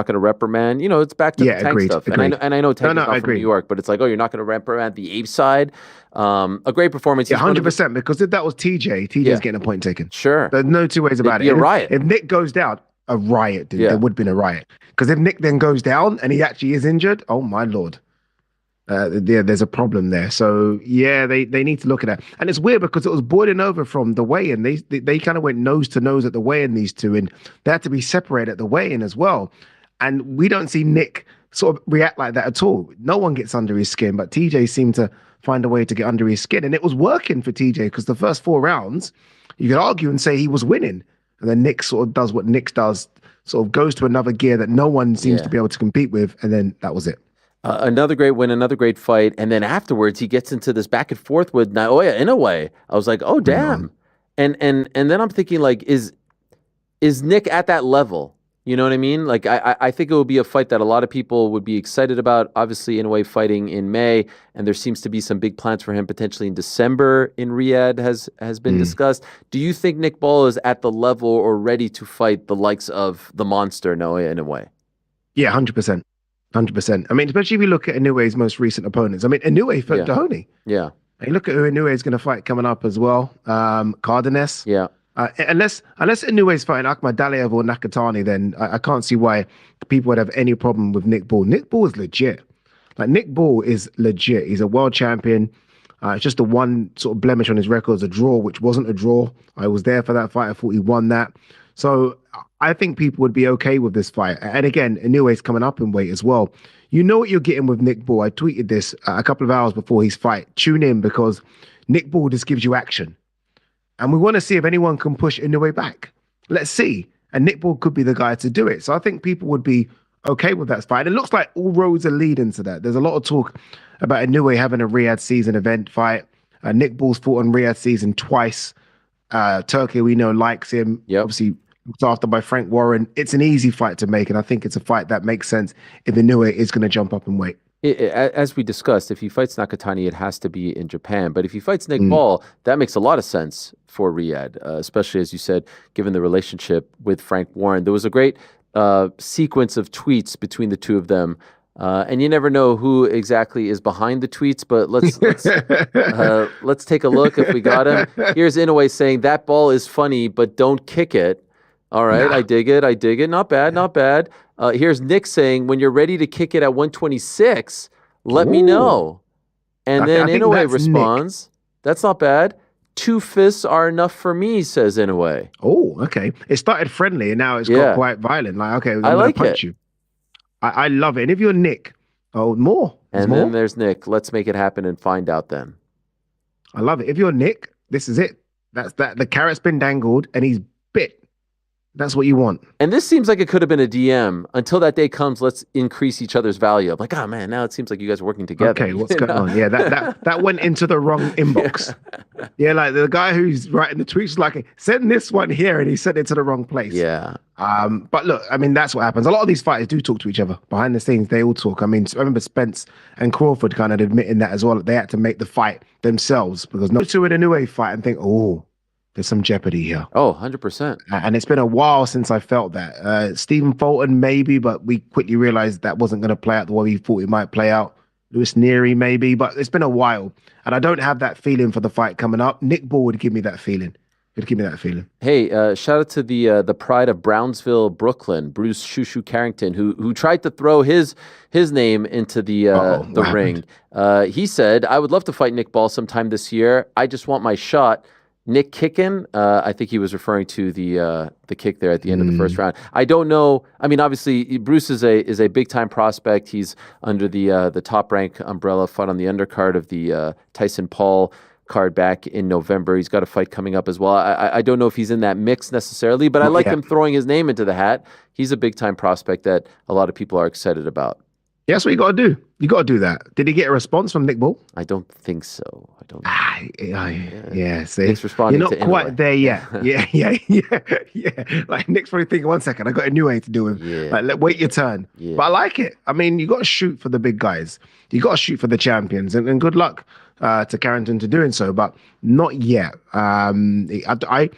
going to reprimand, it's back to the tank stuff. Agreed. And I know Tank is not from New York, but it's like, you're not going to reprimand the Ape side. A great performance. Yeah, 100%, because if that was TJ's getting a point taken. Sure. There's no two ways about it. It'd be a riot. If Nick goes down, a riot, dude. There would have been a riot. Because if Nick then goes down and he actually is injured, oh my Lord. There's a problem there. So yeah, they need to look at that. And it's weird because it was boiling over from the weigh-in. They kind of went nose to nose at the weigh-in, these two, and they had to be separated at the weigh-in as well. And we don't see Nick sort of react like that at all. No one gets under his skin, but TJ seemed to find a way to get under his skin. And it was working for TJ because the first 4 rounds, you could argue and say he was winning. And then Nick sort of does what Nick does, sort of goes to another gear that no one seems to be able to compete with. And then that was it. Another great win, another great fight. And then afterwards, he gets into this back and forth with Naoya in a way. I was like, oh, damn. And then I'm thinking, like, is Nick at that level? You know what I mean? Like, I think it would be a fight that a lot of people would be excited about. Obviously, in a way, fighting in May. And there seems to be some big plans for him potentially in December in Riyadh has been discussed. Do you think Nick Ball is at the level or ready to fight the likes of the monster Naoya in a way? Yeah, 100%. 100%. I mean, especially if you look at Inoue's most recent opponents. I mean, Inoue fought Dohoney. Yeah. And you look at who Inoue is going to fight coming up as well. Cardenas. Yeah. Unless Inoue's fighting Akhmadaliev or Nakatani, then I can't see why people would have any problem with Nick Ball. Nick Ball is legit. Like, Nick Ball is legit. He's a world champion. It's just the one sort of blemish on his record is a draw, which wasn't a draw. I was there for that fight. I thought he won that. So I think people would be okay with this fight. And again, Inoue's coming up in weight as well. You know what you're getting with Nick Ball. I tweeted this a couple of hours before his fight. Tune in because Nick Ball just gives you action. And we want to see if anyone can push Inoue back. Let's see. And Nick Ball could be the guy to do it. So I think people would be okay with that fight. It looks like all roads are leading to that. There's a lot of talk about Inoue having a Riyadh season event fight. Nick Ball's fought on Riyadh season twice. Turkey, we know, likes him. Obviously, looked after by Frank Warren. It's an easy fight to make, and I think it's a fight that makes sense if Inoue is going to jump up in weight. As we discussed, if he fights Nakatani, it has to be in Japan. But if he fights Nick Ball, that makes a lot of sense for Riyadh, especially, as you said, given the relationship with Frank Warren. There was a great sequence of tweets between the two of them. And you never know who exactly is behind the tweets, but let's take a look if we got him. Here's Inoue saying, that ball is funny, but don't kick it. All right, I dig it. Not bad. Here's Nick saying, when you're ready to kick it at 126, let me know. And then Inoue responds, that's not bad. 2 fists are enough for me, says Inoue. Oh, okay. It started friendly and now it's got quite violent. Like, okay, I'm going to punch you. I love it. And if you're Nick, more. Then there's Nick. Let's make it happen and find out then. I love it. If you're Nick, this is it. That's that. The carrot's been dangled and he's bit. That's what you want. And this seems like it could have been a DM. Until that day comes, let's increase each other's value. I'm like, oh man, now it seems like you guys are working together. Okay, what's going on? Yeah, that went into the wrong inbox. Yeah, like the guy who's writing the tweets is like, send this one here, and he sent it to the wrong place. Yeah. But look, I mean, that's what happens. A lot of these fighters do talk to each other. Behind the scenes, they all talk. I mean, I remember Spence and Crawford kind of admitting that as well. They had to make the fight themselves because no two in a new fight and think, oh, there's some jeopardy here. Oh, 100%. And it's been a while since I felt that. Stephen Fulton, maybe, but we quickly realized that wasn't going to play out the way we thought it might play out. Lewis Neary, maybe, but it's been a while. And I don't have that feeling for the fight coming up. Nick Ball would give me that feeling. He'd give me that feeling. Hey, shout out to the pride of Brownsville, Brooklyn, Bruce Shushu Carrington, who tried to throw his name into the ring. He said, I would love to fight Nick Ball sometime this year. I just want my shot. Nick kicking, I think he was referring to the kick there at the end of the first round. I don't know. I mean, obviously, Bruce is a big time prospect. He's under the Top Rank umbrella, fought on the undercard of the Tyson Paul card back in November. He's got a fight coming up as well. I don't know if he's in that mix necessarily, but I like him throwing his name into the hat. He's a big time prospect that a lot of people are excited about. Yeah, that's what you got to do. You got to do that. Did he get a response from Nick Ball? I don't think so. I don't. Yeah. See, Nick's responding. You're not quite there yet. Yeah. Like Nick's probably thinking, 1 second, I got a new way to do him. Yeah. Like, wait your turn. Yeah. But I like it. I mean, you got to shoot for the big guys. You got to shoot for the champions, and good luck to Carrington to doing so. But not yet. I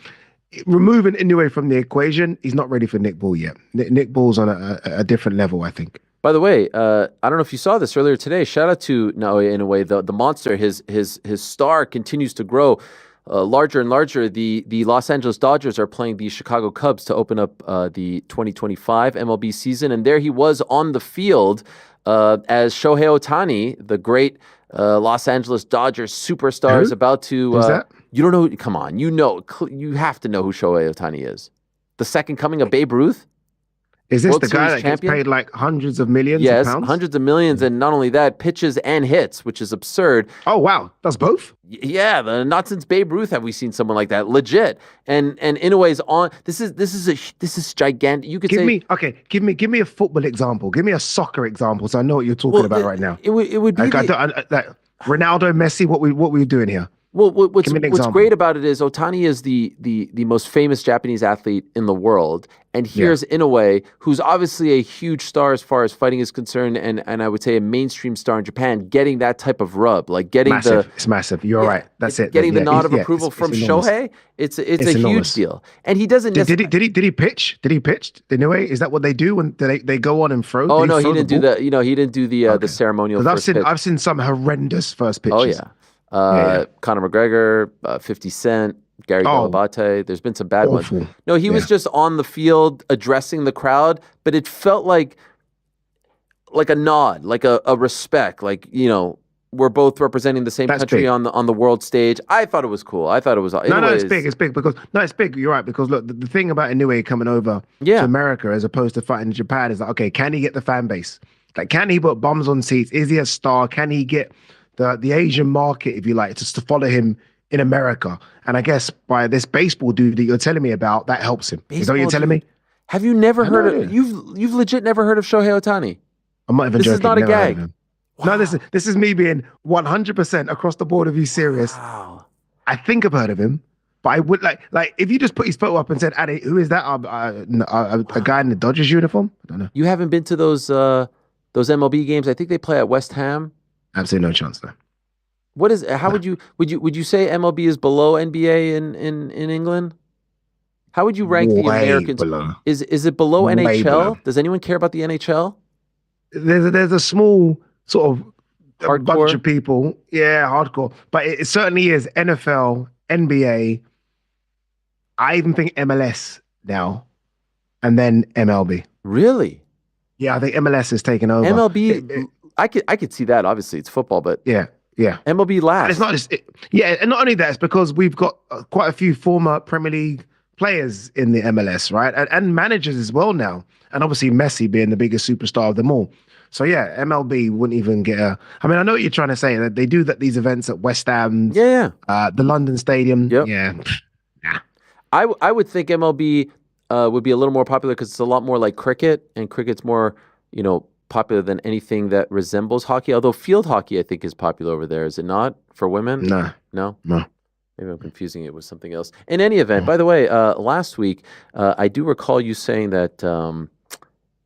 removing Inoue from the equation. He's not ready for Nick Ball yet. Nick Ball's on a different level, I think. By the way, I don't know if you saw this earlier today. Shout out to Naoya Inoue, the monster. His star continues to grow larger and larger. The Los Angeles Dodgers are playing the Chicago Cubs to open up the 2025 MLB season, and there he was on the field as Shohei Ohtani, the great Los Angeles Dodgers superstar, is about to. Who's that? You don't know? Come on, you know. You have to know who Shohei Ohtani is. The second coming of Babe Ruth. Is this World the guy Series that champion? gets paid like hundreds of millions of Yes, pounds? hundreds of millions, and not only that, pitches and hits, which is absurd. Oh wow, that's both. Yeah, not since Babe Ruth have we seen someone like that, legit. And Inoue's on. This is gigantic. You could give say me a football example. Give me a soccer example, so I know what you're talking about right now. It would be like Ronaldo, Messi. What we doing here? Well, what's great about it is Ohtani is the most famous Japanese athlete in the world, and here's Inoue, who's obviously a huge star as far as fighting is concerned, and I would say a mainstream star in Japan, getting that type of rub, like getting it's massive. You're right. That's it. Getting the nod of approval from Shohei, it's a huge deal, and he doesn't. Did he pitch? Did he pitch? Inoue? Is that what they do when they go on and throw? Oh no, he didn't do the. He didn't do the ceremonial. I've seen some horrendous first pitches. Oh yeah. Conor McGregor, 50 Cent, Gary Galabate. There's been some bad ones. No, he was just on the field addressing the crowd, but it felt like a nod, like a respect, like, we're both representing the same country on the world stage. I thought it was cool. I thought it was it's big. It's big because it's big. You're right, because look, the thing about Inoue coming over to America as opposed to fighting in Japan is like, okay, can he get the fan base? Like, can he put bums on seats? Is he a star? Can he get the Asian market, if you like, just to follow him in America? And I guess by this baseball dude that you're telling me about, that helps him. Is that what you're telling me? Have you never heard of you've legit never heard of Shohei Ohtani? I'm not even joking. This is not a gag. Wow. No, this is me being 100% across the board of you serious. Wow. I think I've heard of him, but I would like if you just put his photo up and said, "Addy, who is that? A guy in the Dodgers uniform?" I don't know. You haven't been to those MLB games? I think they play at West Ham. Absolutely no chance there. What is? How would you say MLB is below NBA in England? How would you rank the Americans? Below. Is it below Way NHL? below. Does anyone care about the NHL? There's a small sort of bunch Hardcore? of people, hardcore, but it certainly is NFL, NBA. I even think MLS now, and then MLB. Really? Yeah, I think MLS is taking over. MLB. I could see that. Obviously, it's football, but yeah, Yeah. MLB last. And it's not just, and not only that, it's because we've got quite a few former Premier League players in the MLS, right? And managers as well now. And obviously Messi being the biggest superstar of them all. So yeah, MLB wouldn't even get a. I mean, I know what you're trying to say. That they do these events at West Ham, the London Stadium. Yep. Yeah, nah. I would think MLB would be a little more popular because it's a lot more like cricket, and cricket's more popular than anything that resembles hockey. Although field hockey, I think, is popular over there. Is it not for women? No. Maybe I'm confusing it with something else. In any event, by the way, last week I do recall you saying that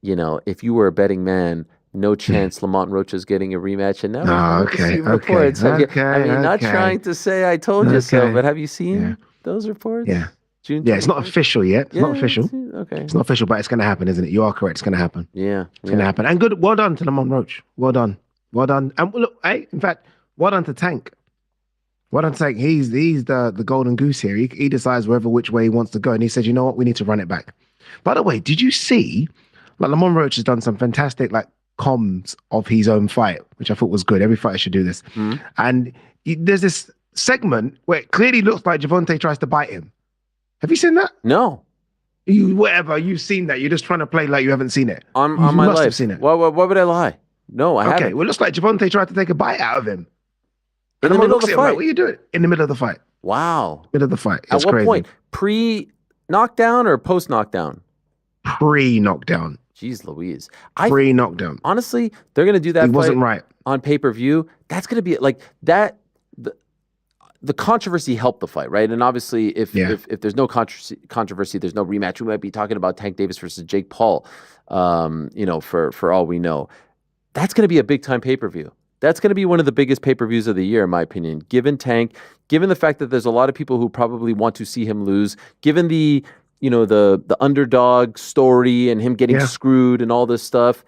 if you were a betting man, no chance Lamont Rocha's getting a rematch. And now we've seen reports. Not trying to say I told you so, but have you seen those reports? Yeah. June it's not official yet. It's not official. Okay. It's not official, but it's going to happen, isn't it? You are correct. It's going to happen. Yeah. It's going to happen. And good. Well done to Lamont Roach. Well done. And look, in fact, well done to Tank. Well done to Tank. He's the golden goose here. He decides which way he wants to go. And he says, you know what? We need to run it back. By the way, did you see, Lamont Roach has done some fantastic, comms of his own fight, which I thought was good. Every fighter should do this. Mm-hmm. And there's this segment where it clearly looks like Javante tries to bite him. Have you seen that? No. You've seen that. You're just trying to play like you haven't seen it. On my life. You must have seen it. Why would I lie? No, I haven't. Okay, well, it looks like Javante tried to take a bite out of him. In the middle of the fight? What are you doing? In the middle of the fight. Wow. Middle of the fight. At what point? Pre-knockdown or post-knockdown? Pre-knockdown. Jeez Louise. Pre-knockdown. Honestly, they're going to do that He wasn't right. On pay-per-view. That's going to be that. The controversy helped the fight, right? And obviously, if there's no controversy, there's no rematch. We might be talking about Tank Davis versus Jake Paul, for all we know. That's going to be a big-time pay-per-view. That's going to be one of the biggest pay-per-views of the year, in my opinion. Given Tank, given the fact that there's a lot of people who probably want to see him lose, given the underdog story and him getting screwed and all this stuff,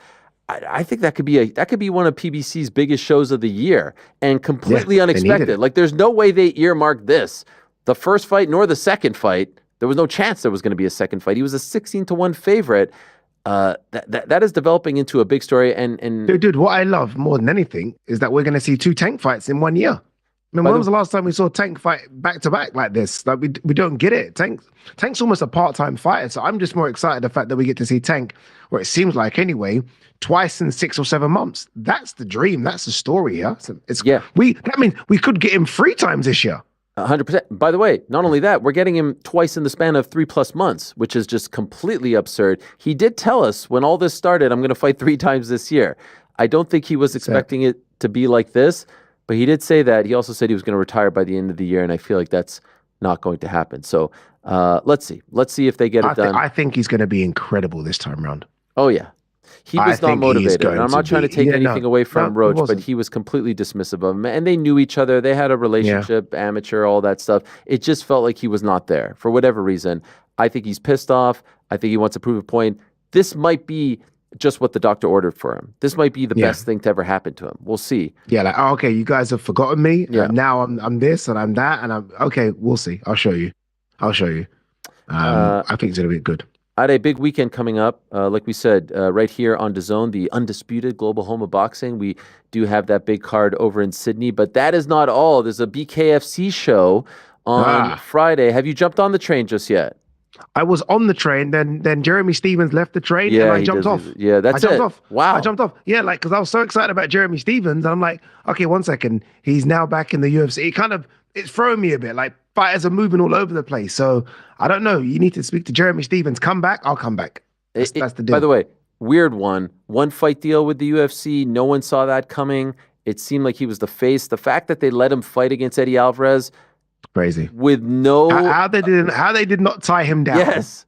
I think that could be one of PBC's biggest shows of the year, and completely unexpected. There's no way they earmarked this, the first fight nor the second fight. There was no chance there was going to be a second fight. He was a 16-1 favorite. That is developing into a big story. And dude, what I love more than anything is that we're going to see 2 Tank fights in 1 year. I mean, when was the last time we saw Tank fight back to back like this? We don't get it. Tank's almost a part-time fighter, so I'm just more excited the fact that we get to see Tank, or it seems like anyway, twice in 6 or 7 months. That's the dream. That's the story here. That means we could get him 3 times this year. 100%. By the way, not only that, we're getting him twice in the span of 3+ months, which is just completely absurd. He did tell us when all this started, I'm going to fight 3 times this year. I don't think he was expecting it to be like this. But he did say that. He also said he was going to retire by the end of the year, and I feel like that's not going to happen. So let's see. Let's see if they get it done. I think he's going to be incredible this time around. Oh, yeah. He was not motivated. And I'm not trying to take anything away from Roach, but he was completely dismissive of him. And they knew each other. They had a relationship, amateur, all that stuff. It just felt like he was not there for whatever reason. I think he's pissed off. I think he wants to prove a point. This might be just what the doctor ordered for him. This might be the best thing to ever happen to him. We'll see. Yeah, okay, you guys have forgotten me. Yeah. Now I'm this and I'm that, and I'm okay. We'll see. I'll show you. I think it's gonna be good. I had a big weekend coming up, like we said, right here on DAZN, the undisputed global home of boxing. We do have that big card over in Sydney, but that is not all. There's a BKFC show on Friday. Have you jumped on the train just yet? I was on the train, then Jeremy Stevens left the train, and I jumped off. Yeah, that's it. I jumped off. Wow. I jumped off. Yeah, because I was so excited about Jeremy Stevens, and I'm like, okay, 1 second. He's now back in the UFC. It's throwing me a bit. Fighters are moving all over the place. So I don't know. You need to speak to Jeremy Stevens. Come back. I'll come back. That's the deal. By the way, weird one fight deal with the UFC. No one saw that coming. It seemed like he was the face. The fact that they let him fight against Eddie Alvarez, crazy. With no how they did not tie him down. Yes.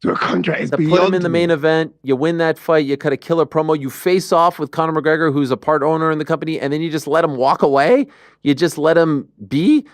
To a contract is to beyond put him in the main event. You win that fight. You cut a killer promo. You face off with Conor McGregor, who's a part owner in the company, and then you just let him walk away. You just let him be.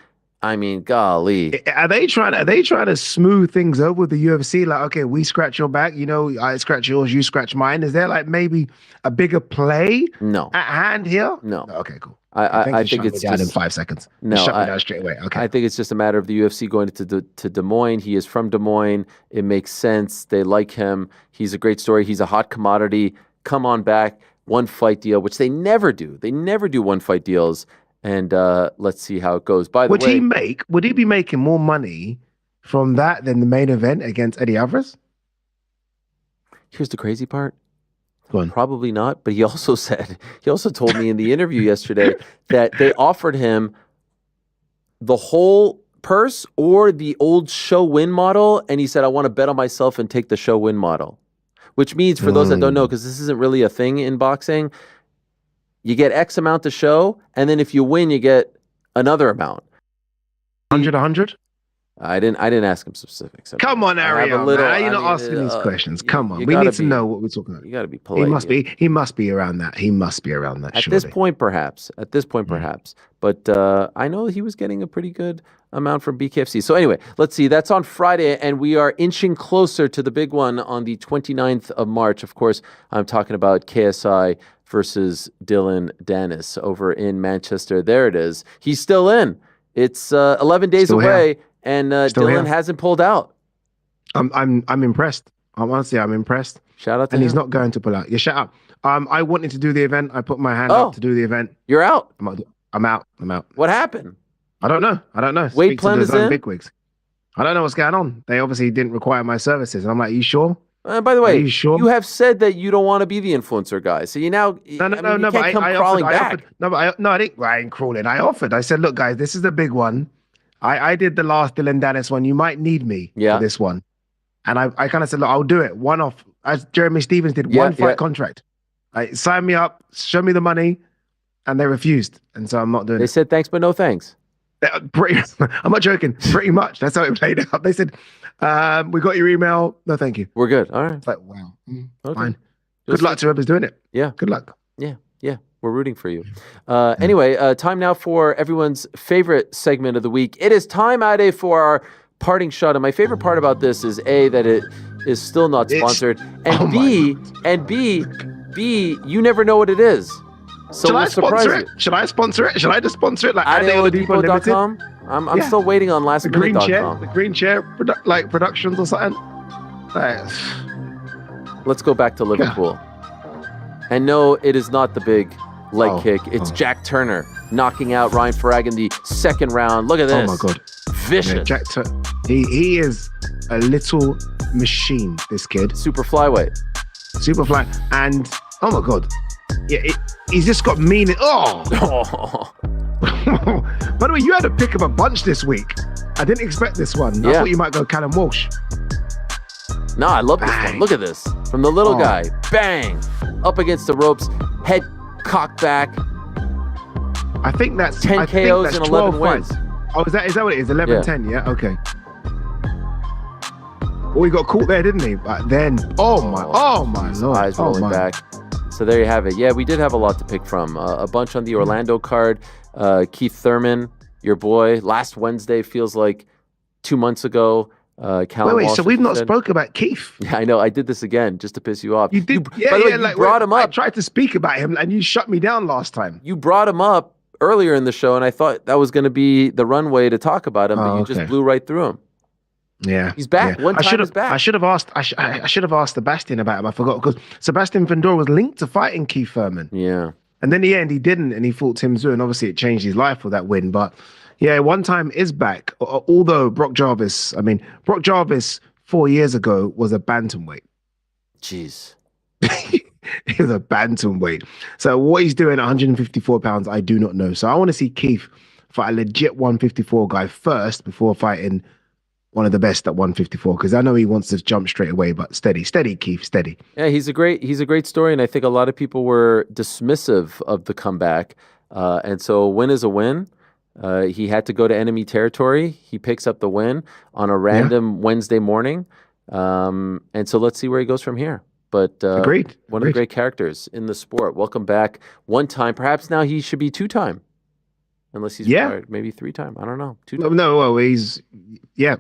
I mean, golly. Are they trying to smooth things up with the UFC? Like, okay, we scratch your back, I scratch yours, you scratch mine. Is there maybe a bigger play at hand here? No. Okay, cool. I think it's down just in 5 seconds. No, shut me down straight away. Okay. I think it's just a matter of the UFC going to Des Moines. He is from Des Moines. It makes sense. They like him. He's a great story. He's a hot commodity. Come on back. 1 fight deal, which they never do. They never do 1 fight deals. And let's see how it goes. By the would way, would he be making more money from that than the main event against Eddie Alvarez? Here's the crazy part. Go on. Probably not. But he also told me in the interview yesterday that they offered him the whole purse or the old show win model. And he said, I want to bet on myself and take the show win model, which means for those that don't know, because this isn't really a thing in boxing, you get X amount to show, and then if you win, you get another amount. 100? I didn't ask him specifics. Come on, Ariel. How are you not asking these questions? Come on. We need to know what we're talking about. You got to be polite. He must be around that. He must be around that. At this point, perhaps. But I know he was getting a pretty good amount from BKFC. So anyway, let's see. That's on Friday, and we are inching closer to the big one on the 29th of March. Of course, I'm talking about KSI versus Dylan Dennis over in Manchester. There it is. He's still in. It's 11 days away, and Dylan hasn't pulled out. I'm impressed. I'm impressed. Shout out to him. And he's not going to pull out. Yeah, shout out. I wanted to do the event. I put my hand up to do the event. You're out. I'm out. What happened? I don't know. Wade Plum is in? Bigwigs. I don't know what's going on. They obviously didn't require my services. And I'm like, you sure? By the way, you sure? You have said that you don't want to be the influencer guy. So you now I ain't crawling. I offered. I said, look, guys, this is the big one. I did the last Dylan Dennis one. You might need me for this one. And I kind of said, look, I'll do it. One off. As Jeremy Stevens did, one fight contract. Sign me up, show me the money, and they refused. And so I'm not doing it. They said thanks, but no thanks. I'm not joking. Pretty much. That's how it played out. They said, we got your email. No, thank you. We're good. All right. It's like, wow. Fine. Good luck to whoever's doing it. Yeah. Good luck. Yeah. We're rooting for you. Anyway, time now for everyone's favorite segment of the week. It is time, Ade, for our parting shot. And my favorite part about this is A, that it is still not sponsored. And B, you never know what it is. So Should I sponsor it? Should I sponsor it? Should I just sponsor it? Like Oladipo.com? I'm still waiting on lastminute.com. The Green Chair Productions or something. Let's go back to Liverpool. And no, it is not the big leg kick. It's Jack Turner knocking out Ryan Farag in the second round. Look at this. Oh my God. Vicious. Yeah, Jack Turner. He is a little machine, this kid. Super flyweight. And oh my God. Yeah, he's just got meaning. Oh. By the way, you had to pick up a bunch this week. I didn't expect this one. I thought you might go Callum Walsh. No, I love this one. Look at this. From the little guy. Bang. Up against the ropes. Head cocked back. I think that's 10 KOs and 11 wins. Oh, is that what it is? 11-10, yeah? Okay. Well, he got caught there, didn't he? But then, oh my Lord. Eyes rolling back. So there you have it. Yeah, we did have a lot to pick from. A bunch on the Orlando card. Keith Thurman, your boy, last Wednesday feels like 2 months ago. Wait, so we've not spoke about Keith? Yeah, I know. I did this again just to piss you off. You did? By the way, you brought him up. I tried to speak about him and you shut me down last time. You brought him up earlier in the show and I thought that was going to be the runway to talk about him, but you just blew right through him. Yeah, he's back. Yeah. He's back. I should have asked Sebastian about him. I forgot because Sebastian Vendora was linked to fighting Keith Thurman. Yeah, and then in the end he didn't, and he fought Tim Tszyu, and obviously it changed his life with that win. But yeah, one time is back. Although Brock Jarvis 4 years ago was a bantamweight. Jeez, he was a bantamweight. So what he's doing at 154 pounds, I do not know. So I want to see Keith fight a legit 154 guy first before fighting one of the best at 154, because I know he wants to jump straight away, but steady, Keith, steady. Yeah, he's a great story, and I think a lot of people were dismissive of the comeback. And so a win is a win. He had to go to enemy territory. He picks up the win on a random Wednesday morning. And so let's see where he goes from here. But Agreed. One of the great characters in the sport. Welcome back. One time, perhaps now he should be 2-time. Unless he's retired, maybe 3-time. I don't know. 2-time. No, well, he's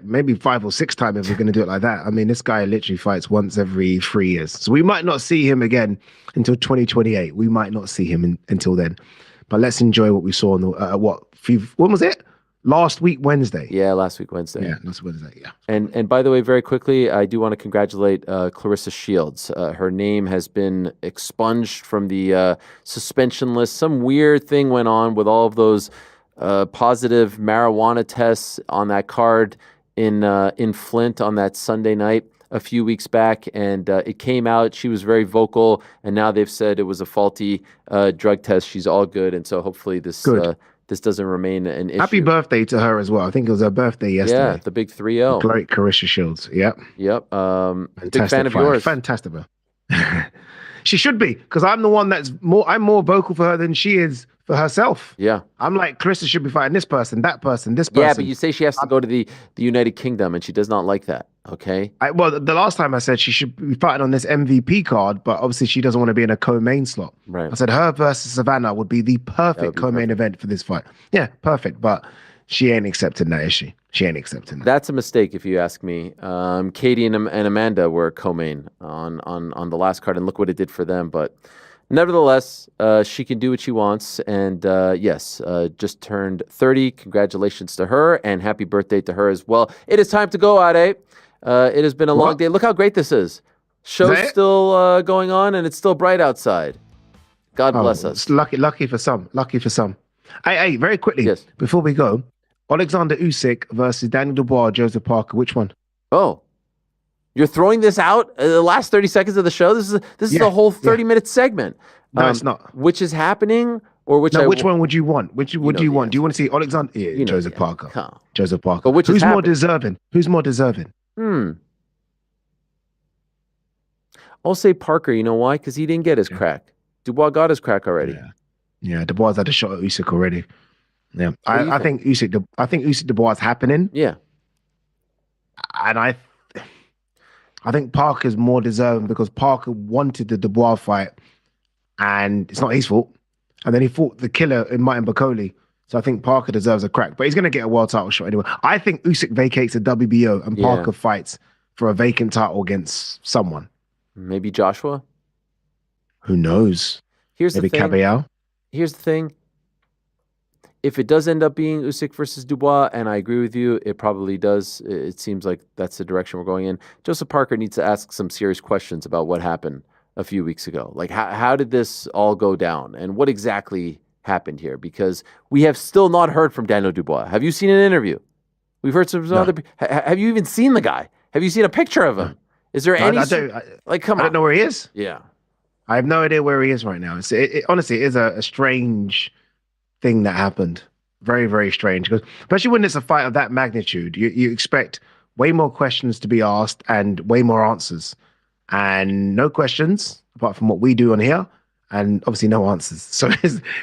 maybe 5 or 6 time if we're going to do it like that. I mean, this guy literally fights once every 3 years, so we might not see him again until 2028. We might not see him until then. But let's enjoy what we saw in the when was it? last week Wednesday. Yeah, last week Wednesday. Yeah, last Wednesday. Yeah. And by the way, very quickly, I do want to congratulate Clarissa Shields. Her name has been expunged from the suspension list. Some weird thing went on with all of those positive marijuana tests on that card in Flint on that Sunday night a few weeks back, and it came out. She was very vocal, and now they've said it was a faulty drug test. She's all good, and so hopefully this doesn't remain an issue. Happy birthday to her as well. I think it was her birthday yesterday. Yeah, the big 3-0. Great Clarissa Shields. Yep. Big fan of yours. Fantastic. She should be, because I'm the one I'm more vocal for her than she is for herself. Yeah. I'm like, Clarissa should be fighting this person, that person, this person. Yeah, but you say she has to go to the United Kingdom, and she does not like that. Okay. Well, the last time I said she should be fighting on this MVP card, but obviously she doesn't want to be in a co-main slot. Right. I said her versus Savannah would be the perfect co-main event for this fight. Yeah, perfect. But she ain't accepting that, is she? She ain't accepting that. That's a mistake, if you ask me. Katie and Amanda were co-main on the last card, and look what it did for them. But nevertheless, she can do what she wants. And yes, just turned 30. Congratulations to her, and happy birthday to her as well. It is time to go, Ade. It has been a long day. Look how great this is. Show's still going on, and it's still bright outside. God bless us. It's lucky for some. Lucky for some. Hey, very quickly, before we go, Alexander Usyk versus Daniel Dubois, Joseph Parker. Which one? Oh, you're throwing this out the last 30 seconds of the show. This is a whole 30-minute segment. No, it's not. Which is happening, or which? No, which one would you want? Which would you want? Do you want to see Alexander? Yeah, Joseph Parker. Joseph Parker. But who's more deserving? Who's more deserving? I'll say Parker. You know why? Because he didn't get his crack. Dubois got his crack already. Yeah, Dubois had a shot at Usyk already. Yeah, I think Usyk Dubois is happening. Yeah, and I think Parker's more deserving because Parker wanted the Dubois fight, and it's not his fault. And then he fought the killer in Martin Bakole. So I think Parker deserves a crack, but he's going to get a world title shot anyway. I think Usyk vacates a WBO and Parker fights for a vacant title against someone. Maybe Joshua. Who knows? Maybe Caballero. Here's the thing. If it does end up being Usyk versus Dubois, and I agree with you, it probably does. It seems like that's the direction we're going in. Joseph Parker needs to ask some serious questions about what happened a few weeks ago. Like, how did this all go down? And what exactly happened here? Because we have still not heard from Daniel Dubois. Have you seen an interview? We've heard some other... Have you even seen the guy? Have you seen a picture of him? Is there any... come on. I don't know where he is. Yeah. I have no idea where he is right now. Honestly, it is a strange thing that happened. Very, very strange. Because especially when it's a fight of that magnitude, you expect way more questions to be asked and way more answers. And no questions, apart from what we do on here, and obviously no answers. So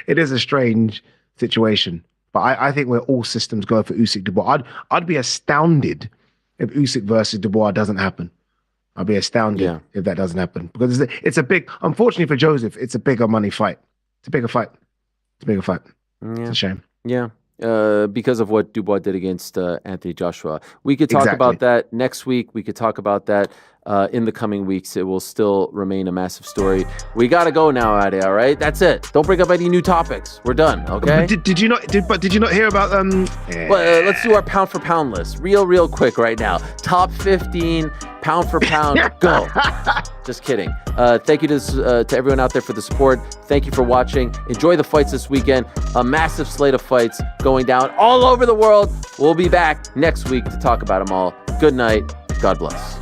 it is a strange situation. But I think we're all systems go for Usyk Dubois. I'd be astounded if Usyk versus Dubois doesn't happen. I'd be astounded if that doesn't happen. Because it's a big, unfortunately for Joseph, it's a bigger money fight. It's a bigger fight. It's a shame. Yeah. Because of what Dubois did against Anthony Joshua. We could talk about that next week. We could talk about that in the coming weeks. It will still remain a massive story. We got to go now, Ade, all right? That's it. Don't bring up any new topics. We're done, okay? Did you not hear about Well, let's do our pound for pound list. Real quick right now. Top 15 pound for pound. Go. Just kidding. Thank you to everyone out there for the support. Thank you for watching. Enjoy the fights this weekend. A massive slate of fights going down all over the world. We'll be back next week to talk about them all. Good night. God bless.